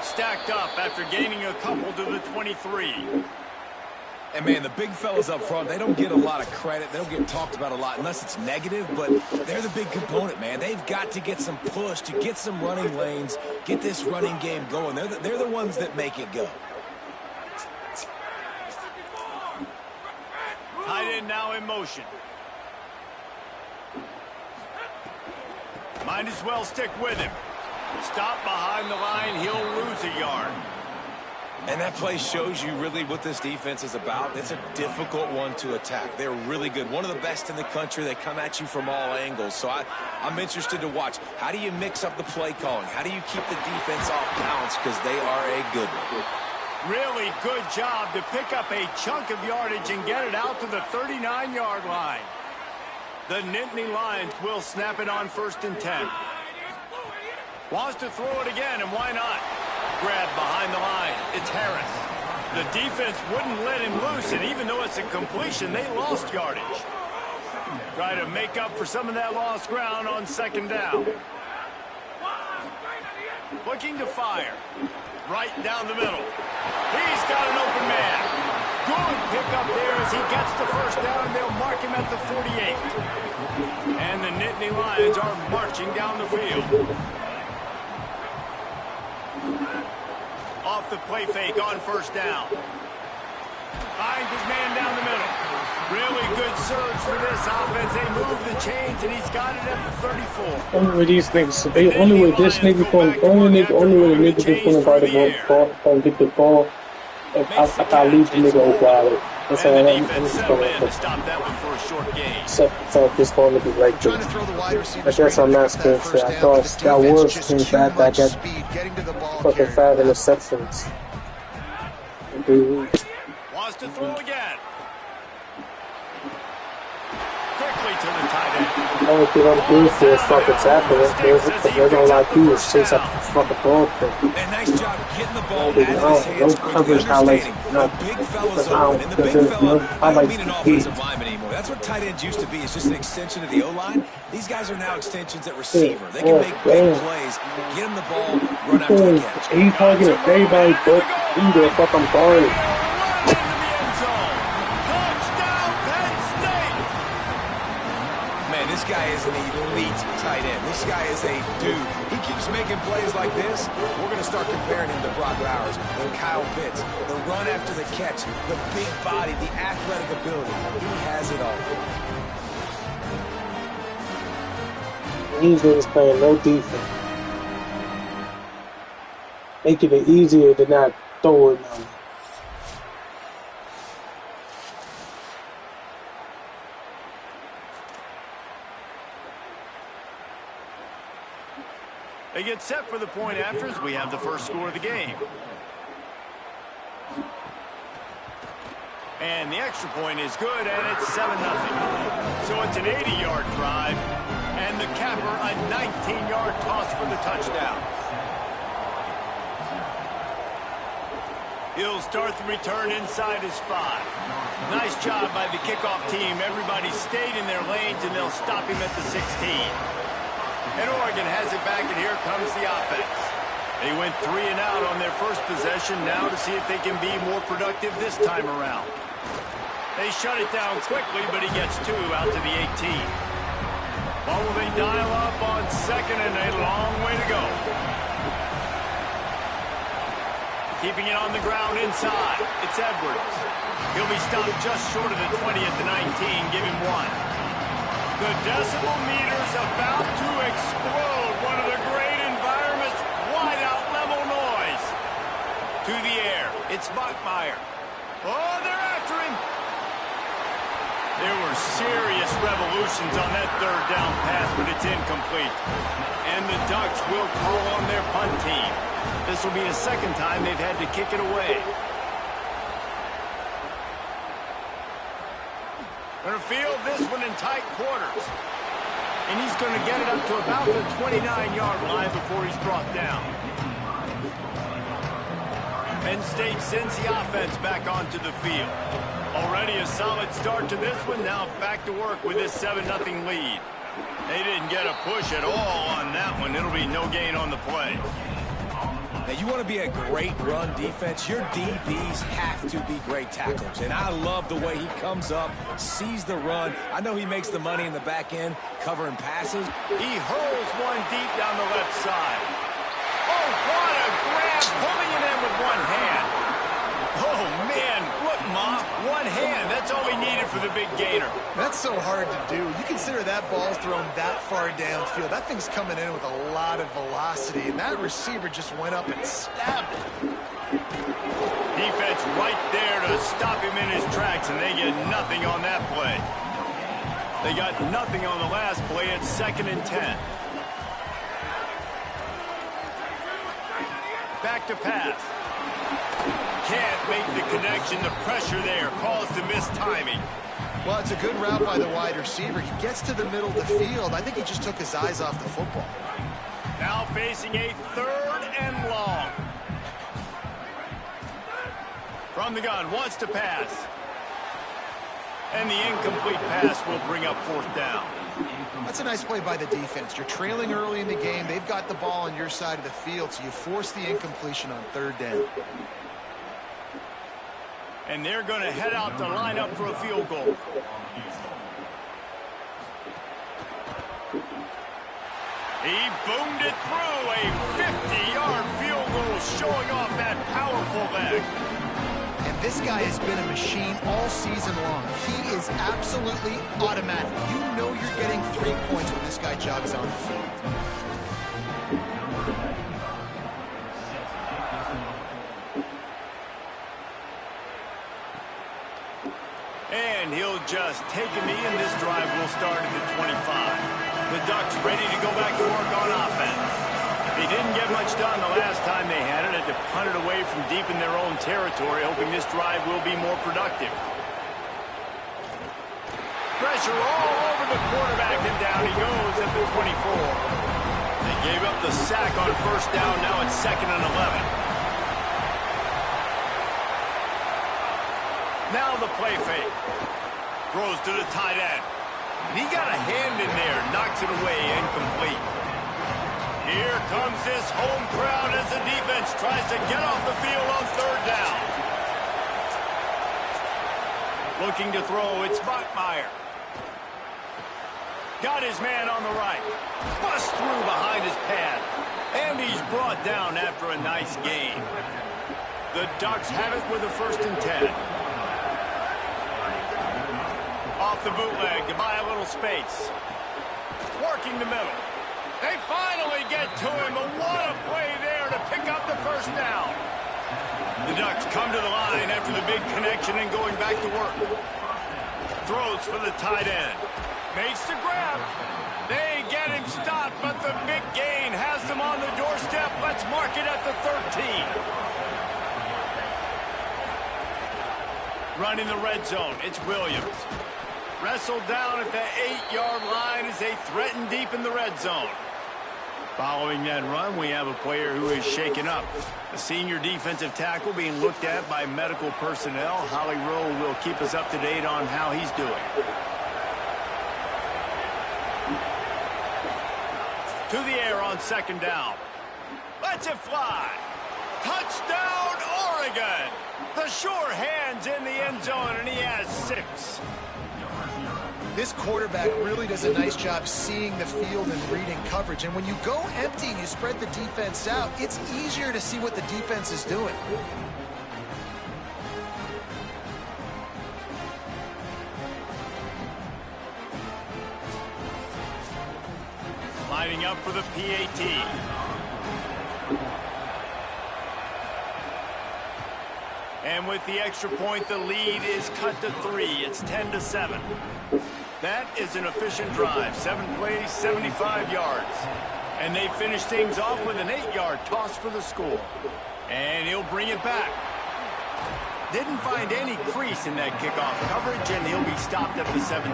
Stacked up after gaining a couple to the 23. And, man, the big fellas up front, they don't get a lot of credit. They don't get talked about a lot unless it's negative, but they're the big component, man. They've got to get some push to get some running lanes, get this running game going. They're the ones that make it go. Tight end now in motion. Might as well stick with him. Stop behind the line, he'll lose a yard. And that play shows you really what this defense is about. It's a difficult one to attack. They're really good. One of the best in the country. They come at you from all angles. So I'm interested to watch. How do you mix up the play calling? How do you keep the defense off balance? Because they are a good one. Really good job to pick up a chunk of yardage and get it out to the 39-yard line. The Nittany Lions will snap it on 1st and 10. Wants to throw it again, and why not? Grab behind the line. It's Harris. The defense wouldn't let him loose, and even though it's a completion, they lost yardage. Try to make up for some of that lost ground on 2nd down. Looking to fire. Right down the middle. He's got an open man. Good pickup there as he gets the 1st down. They'll mark him at the 48. And the Nittany Lions are marching down the field. Off the play fake on 1st down. Finds his man down the middle. Really good surge for this offense. They move the chains, and he's got it at the 34. Only with these niggas, they only with this nigga only with the nigga just gonna buy the ball, get the ball. I leave the nigga over. That's all I'm just gonna stop that one for a short gain. So this ball to be like this. I guess I'm not supposed to say. I thought that was too bad that I got fucking 5 interceptions. Dude. Wants to throw again. Quickly to the tight end. The only thing I'm doing for is fucking tackling. They're gonna like you is chase up the fucking ball. And nice job getting the ball No, out of his hands quickly, coverage highlights. understanding No, the big fella's because open. And the big fella, I don't mean an highlights offensive lineman anymore. That's what tight ends used to be. It's just an extension of the O-line. These guys are now extensions at receiver. They can make big plays, get him the ball, run out to the catch. He's targeting everybody but he the fucking ball. This guy is an elite tight end. This guy is a dude. He keeps making plays like this. We're going to start comparing him to Brock Bowers and Kyle Pitts. The run after the catch, the big body, the athletic ability. He has it all. These niggas playing no defense. Making it easier to not throw it on. They get set for the point after as we have the first score of the game. And the extra point is good, and it's 7-0. So it's an 80-yard drive. And the capper, a 19-yard toss for the touchdown. He'll start the return inside his 5. Nice job by the kickoff team. Everybody stayed in their lanes, and they'll stop him at the 16. And Oregon has it back, and here comes the offense. They went 3 and out on their first possession, now to see if they can be more productive this time around. They shut it down quickly, but he gets 2 out to the 18. What will they dial up on second, and a long way to go. Keeping it on the ground inside. It's Edwards. He'll be stopped just short of the 20 at the 19. Give him 1. The decibel meter's about to explode. One of the great environments. Wide out level noise. To the air. It's Bachmeier. Oh, they're after him. There were serious revolutions on that third down pass, but it's incomplete. And the Ducks will call on their punt team. This will be the second time they've had to kick it away. Going to field this one in tight quarters. And he's going to get it up to about the 29-yard line before he's brought down. Penn State sends the offense back onto the field. Already a solid start to this one. Now back to work with this 7-0 lead. They didn't get a push at all on that one. It'll be no gain on the play. Now, you want to be a great run defense, your DBs have to be great tacklers. And I love the way he comes up, sees the run. I know he makes the money in the back end, covering passes. He hurls one deep down the left side. Oh, what a grab, pulling it in with one hand. Oh, man, look, Ma, one hand. That's all he needed for the big gainer. That's so hard to do. You consider that ball's thrown that far downfield. That thing's coming in with a lot of velocity, and that receiver just went up and stabbed it. Defense right there to stop him in his tracks, and they get nothing on that play. They got nothing on the last play. It's 2nd and 10. Back to pass. Can't make the connection. The pressure there caused the missed timing. Well, it's a good route by the wide receiver. He gets to the middle of the field. I think he just took his eyes off the football. Now facing a 3rd and long. From the gun, wants to pass. And the incomplete pass will bring up 4th down. That's a nice play by the defense. You're trailing early in the game. They've got the ball on your side of the field, so you force the incompletion on 3rd down. And they're going to head out to line up for a field goal. He boomed it through. A 50-yard field goal showing off that powerful leg. And this guy has been a machine all season long. He is absolutely automatic. You know you're getting 3 points when this guy jogs on the field. And he'll just take a knee, and this drive will start at the 25. The Ducks ready to go back to work on offense. They didn't get much done the last time they had it. Had to punt it away from deep in their own territory, hoping this drive will be more productive. Pressure all over the quarterback, and down he goes at the 24. They gave up the sack on 1st down. Now it's 2nd and 11. Now the play fake. Throws to the tight end. And he got a hand in there. Knocks it away. Incomplete. Here comes this home crowd as the defense tries to get off the field on 3rd down. Looking to throw. It's Bachmeier. Got his man on the right. Bust through behind his pad. And he's brought down after a nice gain. The Ducks have it with a 1st and 10. Off the bootleg to buy a little space. Working the middle. They finally get to him, but what a play there to pick up the 1st down. The Ducks come to the line after the big connection and going back to work. Throws for the tight end. Makes the grab. They get him stopped, but the big gain has them on the doorstep. Let's mark it at the 13. Running the red zone, it's Williams. Wrestled down at the 8-yard line as they threaten deep in the red zone. Following that run, we have a player who is shaken up. A senior defensive tackle being looked at by medical personnel. Holly Rowe will keep us up to date on how he's doing. To the air on second down. Lets it fly. Touchdown, Oregon. The sure hands in the end zone, and he has 6. This quarterback really does a nice job seeing the field and reading coverage. And when you go empty and you spread the defense out, it's easier to see what the defense is doing. Lining up for the PAT. And with the extra point, the lead is cut to 3. It's 10-7. That is an efficient drive. 7 plays, 75 yards. And they finish things off with an 8-yard toss for the score. And he'll bring it back. Didn't find any crease in that kickoff coverage, and he'll be stopped at the 17.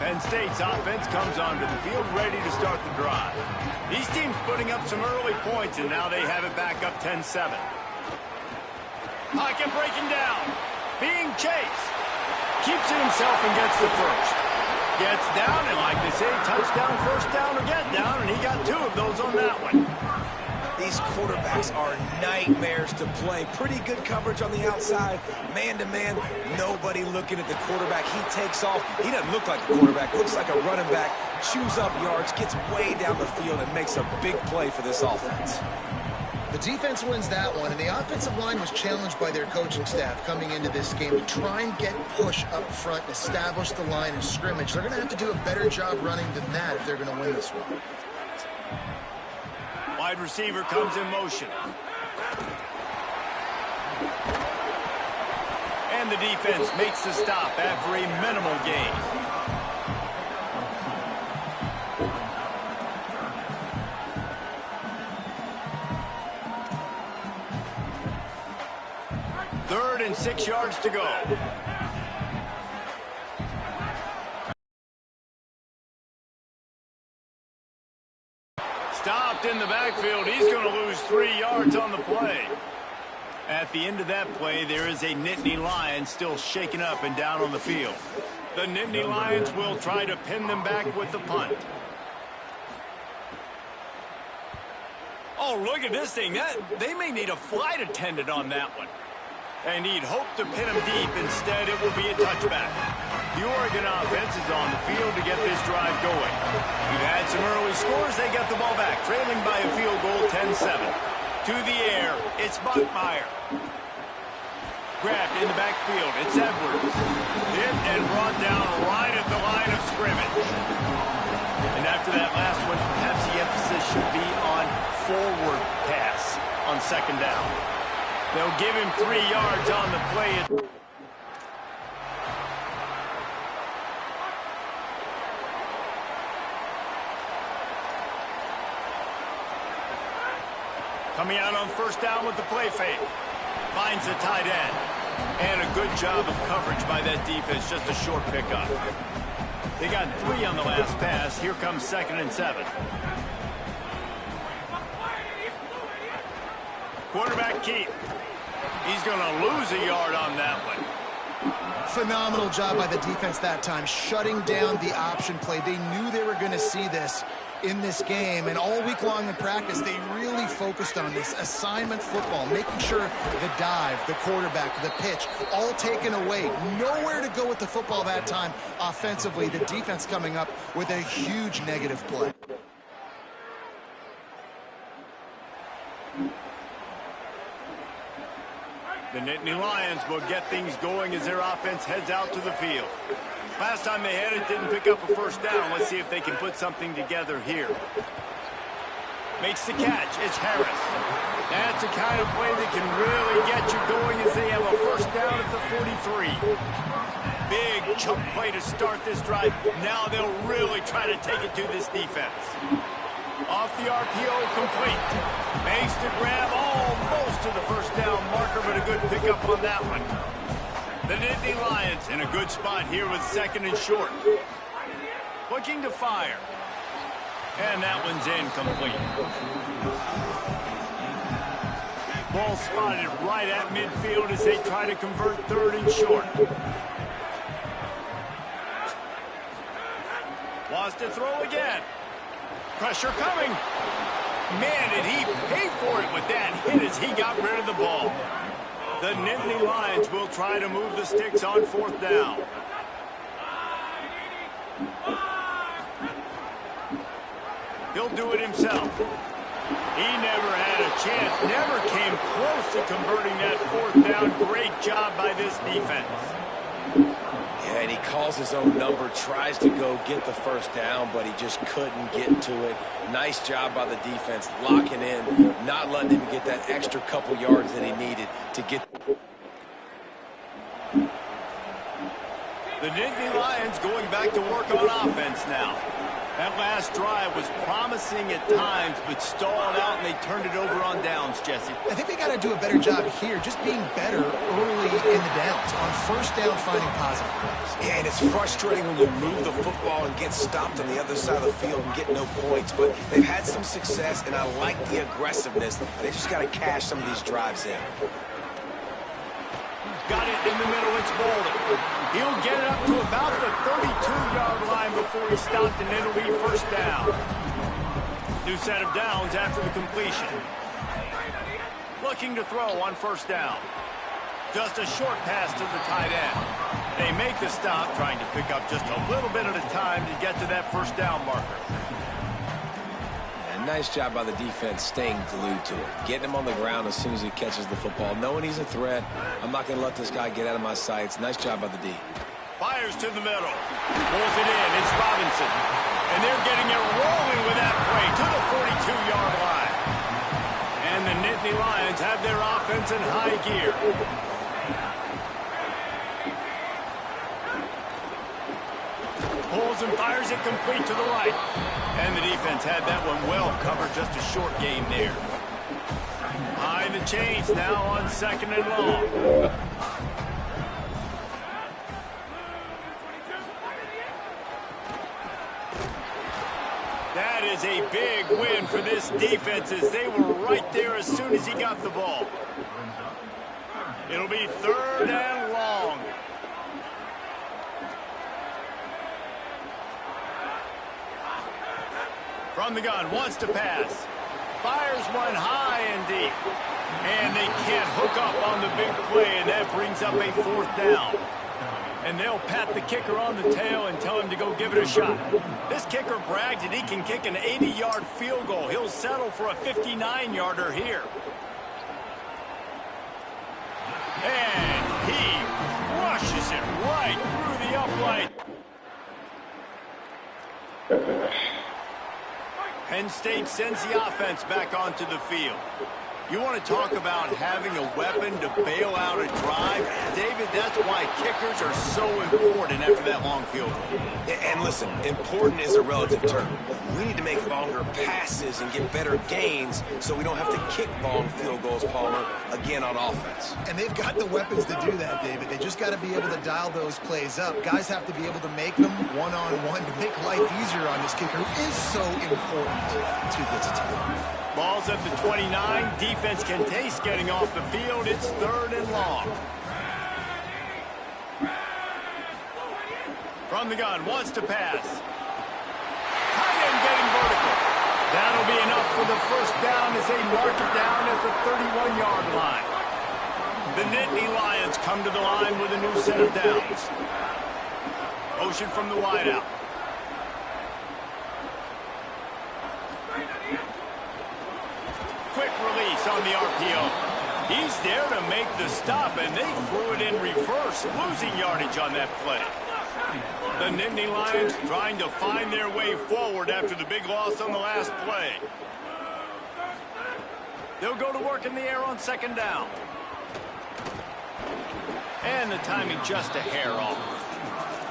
Penn State's offense comes onto the field ready to start the drive. These teams putting up some early points, and now they have it back up 10-7. Pocket breaking down. Being chased. Keeps it himself and gets the first. Gets down, and like they say, touchdown, first down, or get down, and he got 2 of those on that one. These quarterbacks are nightmares to play. Pretty good coverage on the outside. Man-to-man, nobody looking at the quarterback. He takes off. He doesn't look like a quarterback. Looks like a running back. Chews up yards, gets way down the field, and makes a big play for this offense. The defense wins that one, and the offensive line was challenged by their coaching staff coming into this game to try and get push up front and establish the line of scrimmage. They're going to have to do a better job running than that if they're going to win this one. Wide receiver comes in motion. And the defense makes the stop after a minimal gain. Third and 6 yards to go. Stopped in the backfield. He's going to lose 3 yards on the play. At the end of that play, there is a Nittany Lion still shaken up and down on the field. The Nittany Lions will try to pin them back with the punt. Oh, look at this thing. They may need a flight attendant on that one. And he'd hope to pin him deep. Instead, it will be a touchback. The Oregon offense is on the field to get this drive going. We've had some early scores. They got the ball back, trailing by a field goal, 10-7. To the air, it's Bachmeier. Grabbed in the backfield, it's Edwards. Hit and brought down right at the line of scrimmage. And after that last one, perhaps the emphasis should be on forward pass on second down. They'll give him 3 yards on the play. Coming out on first down with the play fake. Finds the tight end. And a good job of coverage by that defense. Just a short pickup. They got 3 on the last pass. Here comes 2nd and 7. Quarterback keep. He's going to lose a yard on that one. Phenomenal job by the defense that time, shutting down the option play. They knew they were going to see this in this game, and all week long in practice, they really focused on this assignment football, making sure the dive, the quarterback, the pitch, all taken away. Nowhere to go with the football that time offensively. The defense coming up with a huge negative play. The Nittany Lions will get things going as their offense heads out to the field. Last time they had it, didn't pick up a first down. Let's see if they can put something together here. Makes the catch. It's Harris. That's the kind of play that can really get you going as they have a first down at the 43. Big chunk play to start this drive. Now they'll really try to take it to this defense. Off the RPO, complete. Makes the grab almost to the first down marker, but a good pickup on that one. The Nittany Lions in a good spot here with 2nd and short. Looking to fire. And that one's incomplete. Ball spotted right at midfield as they try to convert 3rd and short. Wants to throw again. Pressure coming. Man, did he pay for it with that hit as he got rid of the ball. The Nittany Lions will try to move the sticks on 4th down. He'll do it himself. He never had a chance, never came close to converting that 4th down. Great job by this defense. Yeah, and he calls his own number, tries to go get the 1st down, but he just couldn't get to it. Nice job by the defense, locking in, not letting him get that extra couple yards that he needed to get. The Nittany Lions going back to work on offense now. That last drive was promising at times, but stalled out, and they turned it over on downs, Jesse. I think they got to do a better job here, just being better early in the downs. On 1st down, finding positive plays. Yeah, and it's frustrating when you move the football and get stopped on the other side of the field and get no points, but they've had some success, and I like the aggressiveness. They just got to cash some of these drives in. Got it in the middle, it's Bolden. He'll get it up to about the 32-yard line before he stopped, and it'll be 1st down. New set of downs after the completion. Looking to throw on 1st down. Just a short pass to the tight end. They make the stop, trying to pick up just a little bit at a time to get to that 1st down marker. Nice job by the defense staying glued to it. Getting him on the ground as soon as he catches the football. Knowing he's a threat, I'm not going to let this guy get out of my sights. Nice job by the D. Fires to the middle. Pulls it in. It's Robinson. And they're getting it rolling with that play to the 42-yard line. And the Nittany Lions have their offense in high gear. Pulls and fires it complete to the right. And the defense had that one well covered. Just a short gain there. Behind the chains now on 2nd and long. That is a big win for this defense as they were right there as soon as he got the ball. It'll be 3rd and long. From the gun, wants to pass. Fires one high and deep. And they can't hook up on the big play, and that brings up a 4th down. And they'll pat the kicker on the tail and tell him to go give it a shot. This kicker brags that he can kick an 80-yard field goal. He'll settle for a 59-yarder here. And he rushes it right through the upright. Penn State sends the offense back onto the field. You want to talk about having a weapon to bail out a drive? David, that's why kickers are so important after that long field goal. And listen, important is a relative term. We need to make longer passes and get better gains so we don't have to kick long field goals, Palmer, again on offense. And they've got the weapons to do that, David. They just got to be able to dial those plays up. Guys have to be able to make them one-on-one to make life easier on this kicker. It is so important to this team. Ball's at the 29. Defense can taste getting off the field. It's 3rd and long. From the gun, wants to pass. Tight end getting vertical. That'll be enough for the 1st down as they mark it down at the 31-yard line. The Nittany Lions come to the line with a new set of downs. Motion from the wideout. Quick release on the RPO. He's there to make the stop, and they threw it in reverse, losing yardage on that play. The Nittany Lions trying to find their way forward after the big loss on the last play. They'll go to work in the air on 2nd down. And the timing just a hair off.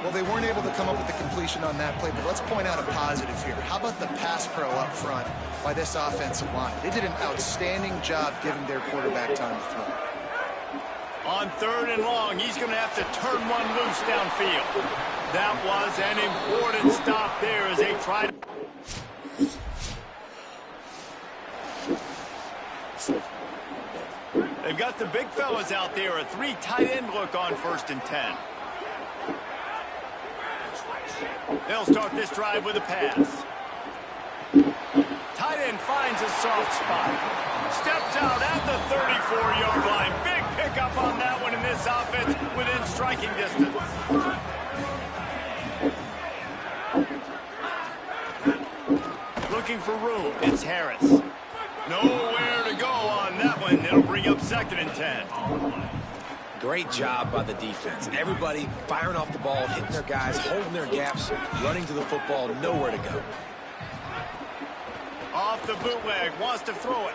Well, they weren't able to come up with the completion on that play, but let's point out a positive here. How about the pass pro up front by this offensive line? They did an outstanding job giving their quarterback time to throw. On 3rd and long, he's going to have to turn one loose downfield. That was an important stop there as they tried. They've got the big fellas out there, a 3 tight end look on 1st and 10. They'll start this drive with a pass. Tight end finds a soft spot. Steps out at the 34-yard line. Big pickup on that one in this offense within striking distance. Looking for room. It's Harris. Nowhere to go on that one. It'll bring up 2nd and 10. Great job by the defense. Everybody firing off the ball, hitting their guys, holding their gaps, running to the football, nowhere to go. Off the bootleg, wants to throw it.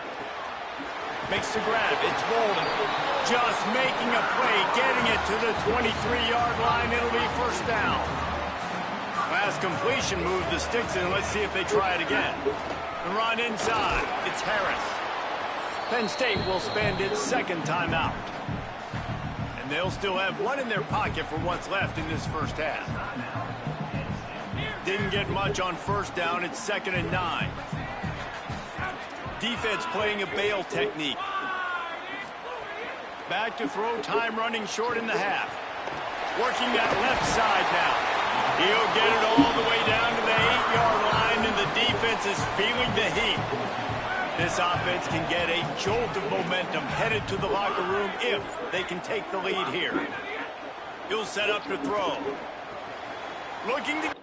Makes the grab, it's rolling. Just making a play, getting it to the 23-yard line. It'll be 1st down. Last completion moved the sticks in. Let's see if they try it again. The run inside, it's Harris. Penn State will spend its 2nd timeout. And they'll still have one in their pocket for what's left in this 1st half. Didn't get much on 1st down. It's 2nd and 9. Defense playing a bail technique. Back to throw, time running short in the half. Working that left side now. He'll get it all the way down to the 8-yard line, and the defense is feeling the heat. This offense can get a jolt of momentum headed to the locker room if they can take the lead here. He'll set up to throw. Looking to...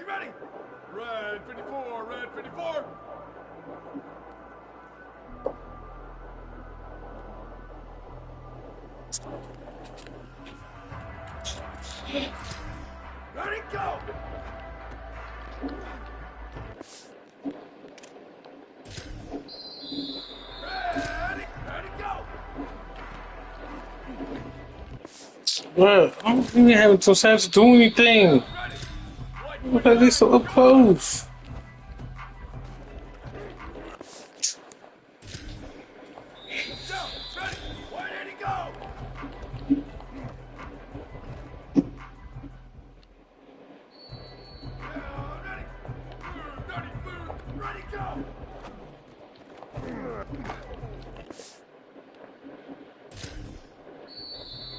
Ready? Red 54, red 54. Ready, go! Ready, go! Well, I don't even have no chance to do anything. Look at this so up close. Ready, where did he go? Ready, go!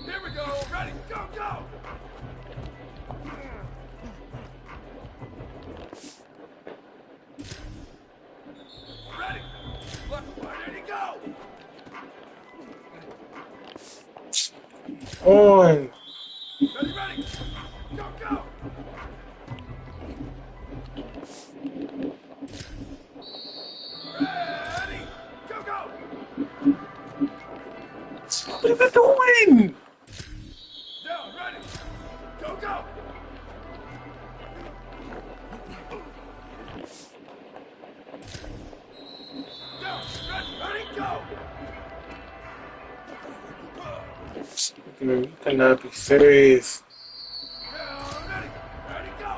Here we go, ready, go, go! Ready, look, where did he go? On. Ready, go, go! Ready, go, go! What are they doing? Down, ready, go, go! Down, ready, go! You cannot be serious. Down, ready, go!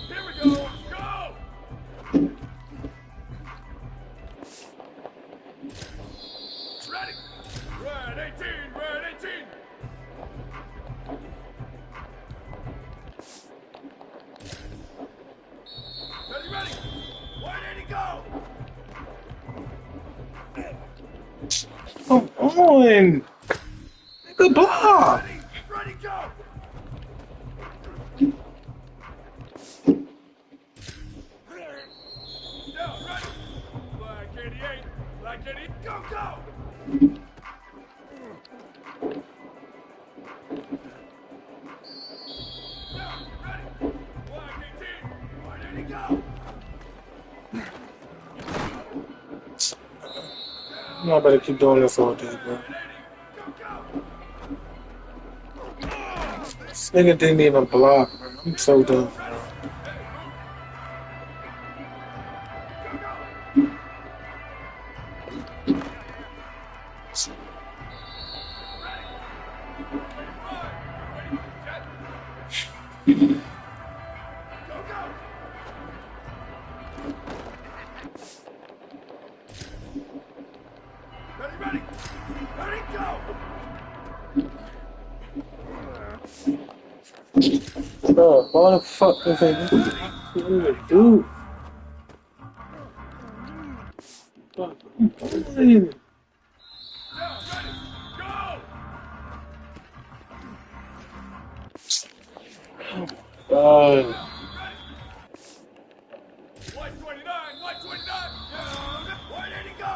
Here we go, go! Ready, red 18, red 18! Ready, Come on! Nigga, block! Ready, go! Down, ready! Black 88, Black 88, go, go! Down, ready! Black 18, 180, go! I'm not better keep doing this all day, bro. 180, go, go! This nigga didn't even block, bro. I'm so done, bro. Hey, move! Go, go! Ready, ready! Ready, go! Bro, why the fuck is it? What do you do? Fuck, I'm playing. Down, ready, go! God. 129, 129, down, 180, go!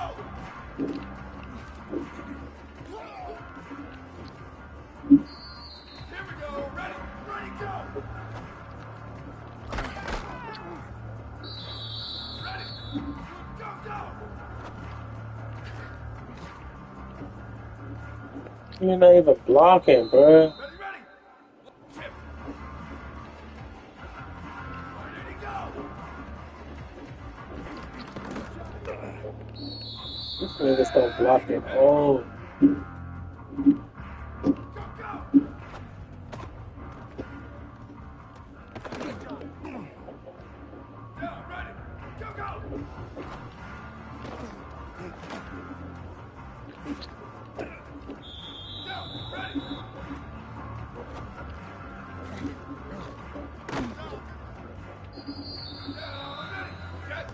Here we go, ready, ready, go! Ready, go, go! You're not even blocking, bro. Ready, ready! Tip. 180, go! This nigga start blocking. Oh. Go, go! Down, ready, go, go! Down, ready! Down, ready, set!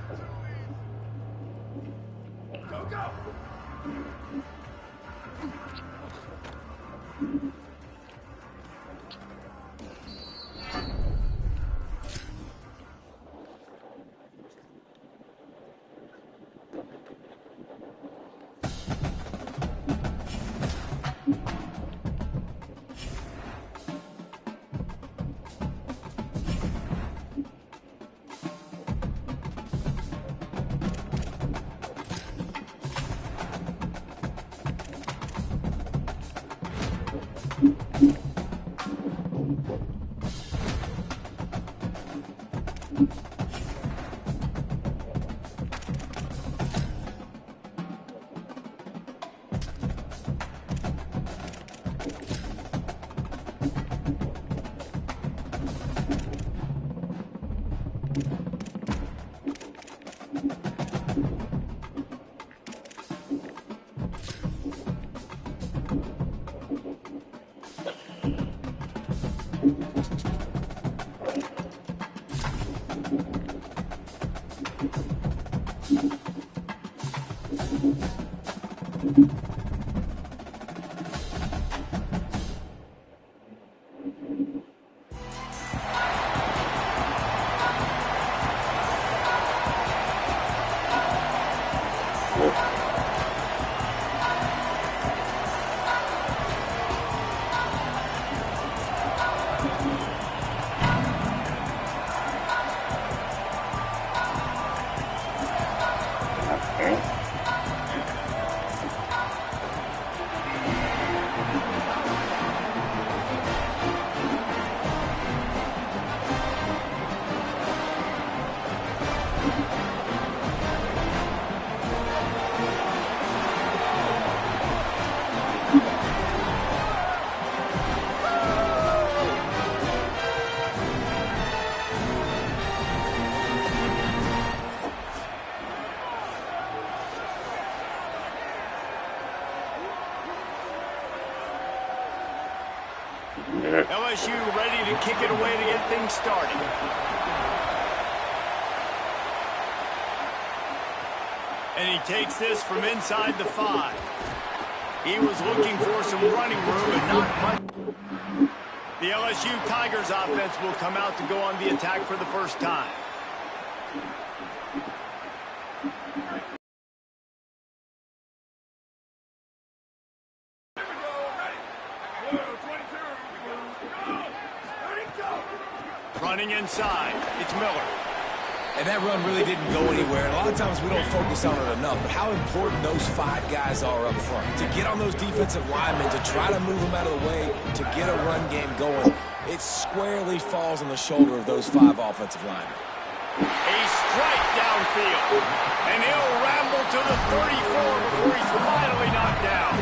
Go, go! LSU ready to kick it away to get things started. And he takes this from inside the 5. He was looking for some running room, but not much. The LSU Tigers offense will come out to go on the attack for the first time. Running inside, it's Miller. And that run really didn't go anywhere. And a lot of times we don't focus on it enough, but how important those 5 guys are up front. To get on those defensive linemen, to try to move them out of the way, to get a run game going, it squarely falls on the shoulder of those 5 offensive linemen. A strike downfield. And he'll ramble to the 34 before he's finally knocked down.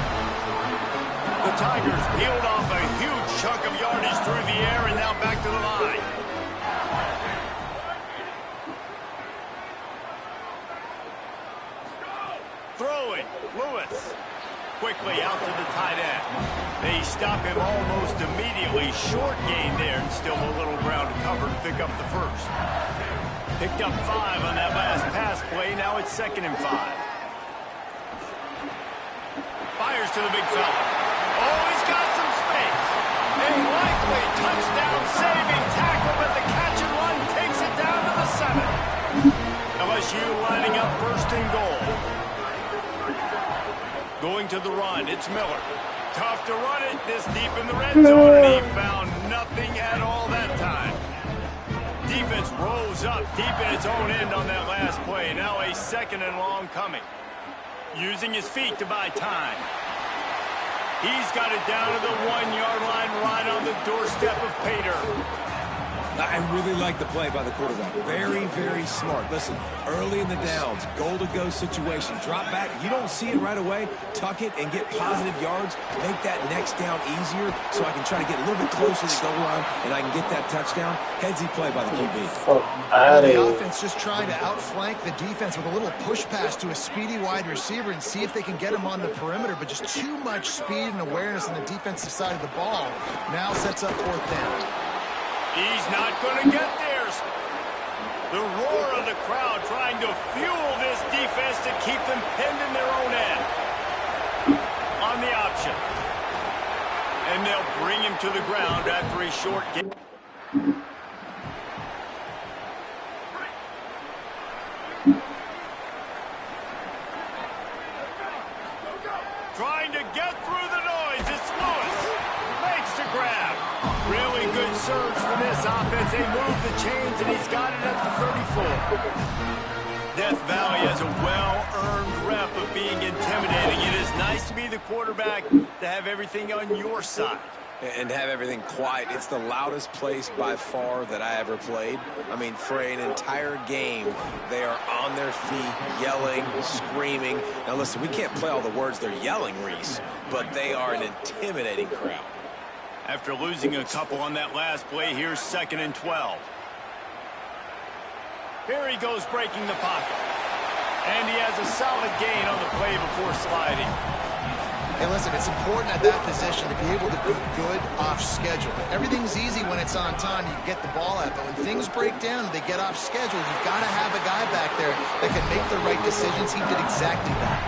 The Tigers peeled off a huge chunk of yardage through the air and now back to the line. Throwing, Lewis. Quickly out to the tight end. They stop him almost immediately. Short gain there and still a little ground to cover to pick up the first. Picked up 5 on that last pass play. Now it's 2nd and 5. Fires to the big fella. Oh, he's got some space. A likely touchdown saving tackle, but the catch and run takes it down to the 7. LSU lining up 1st and goal. Going to the run, it's Miller. Tough to run it this deep in the red zone, and he found nothing at all that time. Defense rose up deep in its own end on that last play. Now a 2nd and long coming. Using his feet to buy time. He's got it down to the 1-yard line right on the doorstep of Pater. I really like the play by the quarterback. Very, very smart. Listen, early in the downs, goal-to-go situation. Drop back. You don't see it right away. Tuck it and get positive yards. Make that next down easier so I can try to get a little bit closer to the goal line and I can get that touchdown. Headsy play by the QB. The offense just trying to outflank the defense with a little push pass to a speedy wide receiver and see if they can get him on the perimeter, but just too much speed and awareness on the defensive side of the ball. Now sets up 4th down. He's not going to get theirs. The roar of the crowd trying to fuel this defense to keep them pinned in their own end. On the option. And they'll bring him to the ground after a short game. Trying to get through the noise. It's Lewis. Makes the grab. Really good surge for this offense. They move the chains, and he's got it at the 34. Death Valley has a well-earned rep of being intimidating. It is nice to be the quarterback, to have everything on your side. And have everything quiet. It's the loudest place by far that I ever played. I mean, for an entire game, they are on their feet, yelling, screaming. Now, listen, we can't play all the words they're yelling, Reese, but they are an intimidating crowd. After losing a couple on that last play, here's 2nd and 12. Here he goes breaking the pocket. And he has a solid gain on the play before sliding. Hey, listen, it's important at that position to be able to be good off schedule. Everything's easy when it's on time. You get the ball out, but when things break down and they get off schedule, you've got to have a guy back there that can make the right decisions. He did exactly that.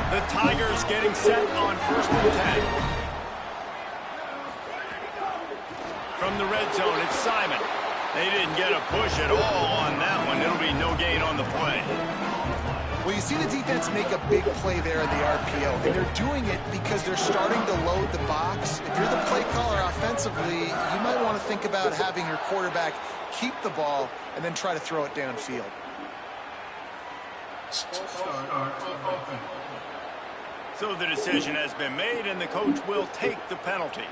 The Tigers getting set on 1st and 10. From the red zone, it's Simon. They didn't get a push at all on that one. It'll be no gain on the play. Well, you see the defense make a big play there in the RPO, and they're doing it because they're starting to load the box. If you're the play caller offensively, you might want to think about having your quarterback keep the ball and then try to throw it downfield. So the decision has been made, and the coach will take the penalty.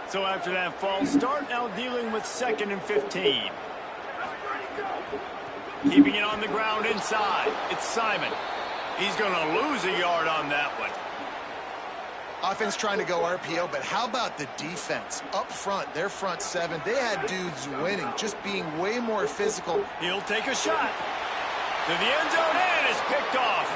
So after that false start, now dealing with 2nd and 15. Keeping it on the ground inside. It's Simon. He's going to lose a yard on that one. Offense trying to go RPO, but how about the defense? Up front, their front 7, they had dudes winning, just being way more physical. He'll take a shot. To the end zone, and it's picked off.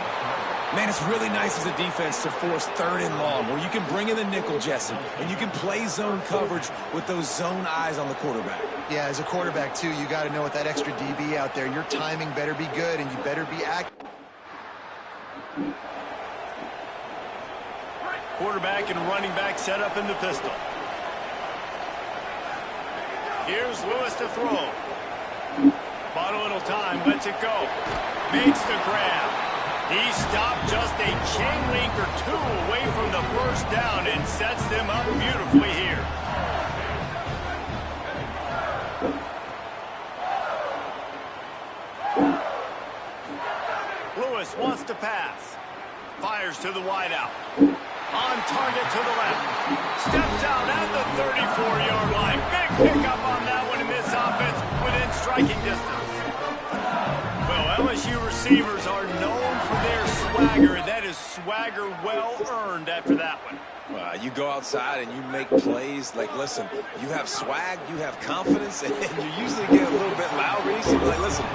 Man, it's really nice as a defense to force 3rd and long, where you can bring in the nickel, Jesse, and you can play zone coverage with those zone eyes on the quarterback. Yeah, as a quarterback, too, you got to know with that extra DB out there, your timing better be good, and you better be accurate. Quarterback and running back set up in the pistol. Here's Lewis to throw. Bought a little time, lets it go. Makes the grab. He stopped just a chain link or 2 away from the first down and sets them up beautifully here. Lewis wants to pass. Fires to the wideout. On target to the left. Steps out at the 34-yard line. Big pickup on that one in this offense within striking distance. Well, LSU receivers are known for their swagger, and that is swagger well earned after that one. You go outside and you make plays. Like, listen, you have swag, you have confidence, and you usually get a little bit loud. So like, listen,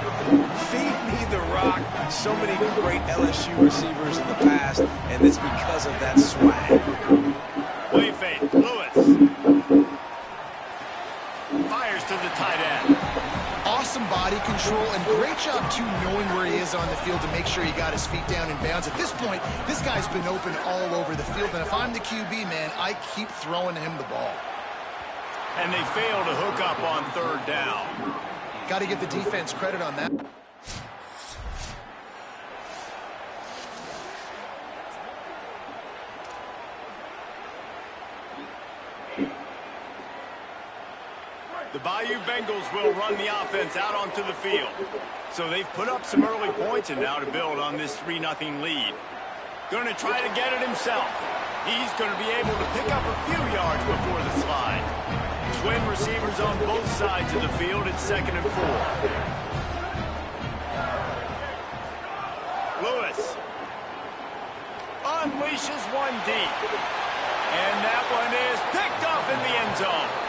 feed me the rock. So many great LSU receivers in the past, and it's because of that swag. Play fake, Lewis. Fires to the tight end. Awesome body control and great job, too, knowing where he is on the field to make sure he got his feet down in bounds. At this point, this guy's been open all over the field, and if I'm the QB, man, I keep throwing him the ball. And they fail to hook up on 3rd down. Got to give the defense credit on that. The Bayou Bengals will run the offense out onto the field. So they've put up some early points and now to build on this 3-0 lead. Going to try to get it himself. He's going to be able to pick up a few yards before the slide. Twin receivers on both sides of the field. It's 2nd and 4. Lewis unleashes one deep. And that one is picked off in the end zone.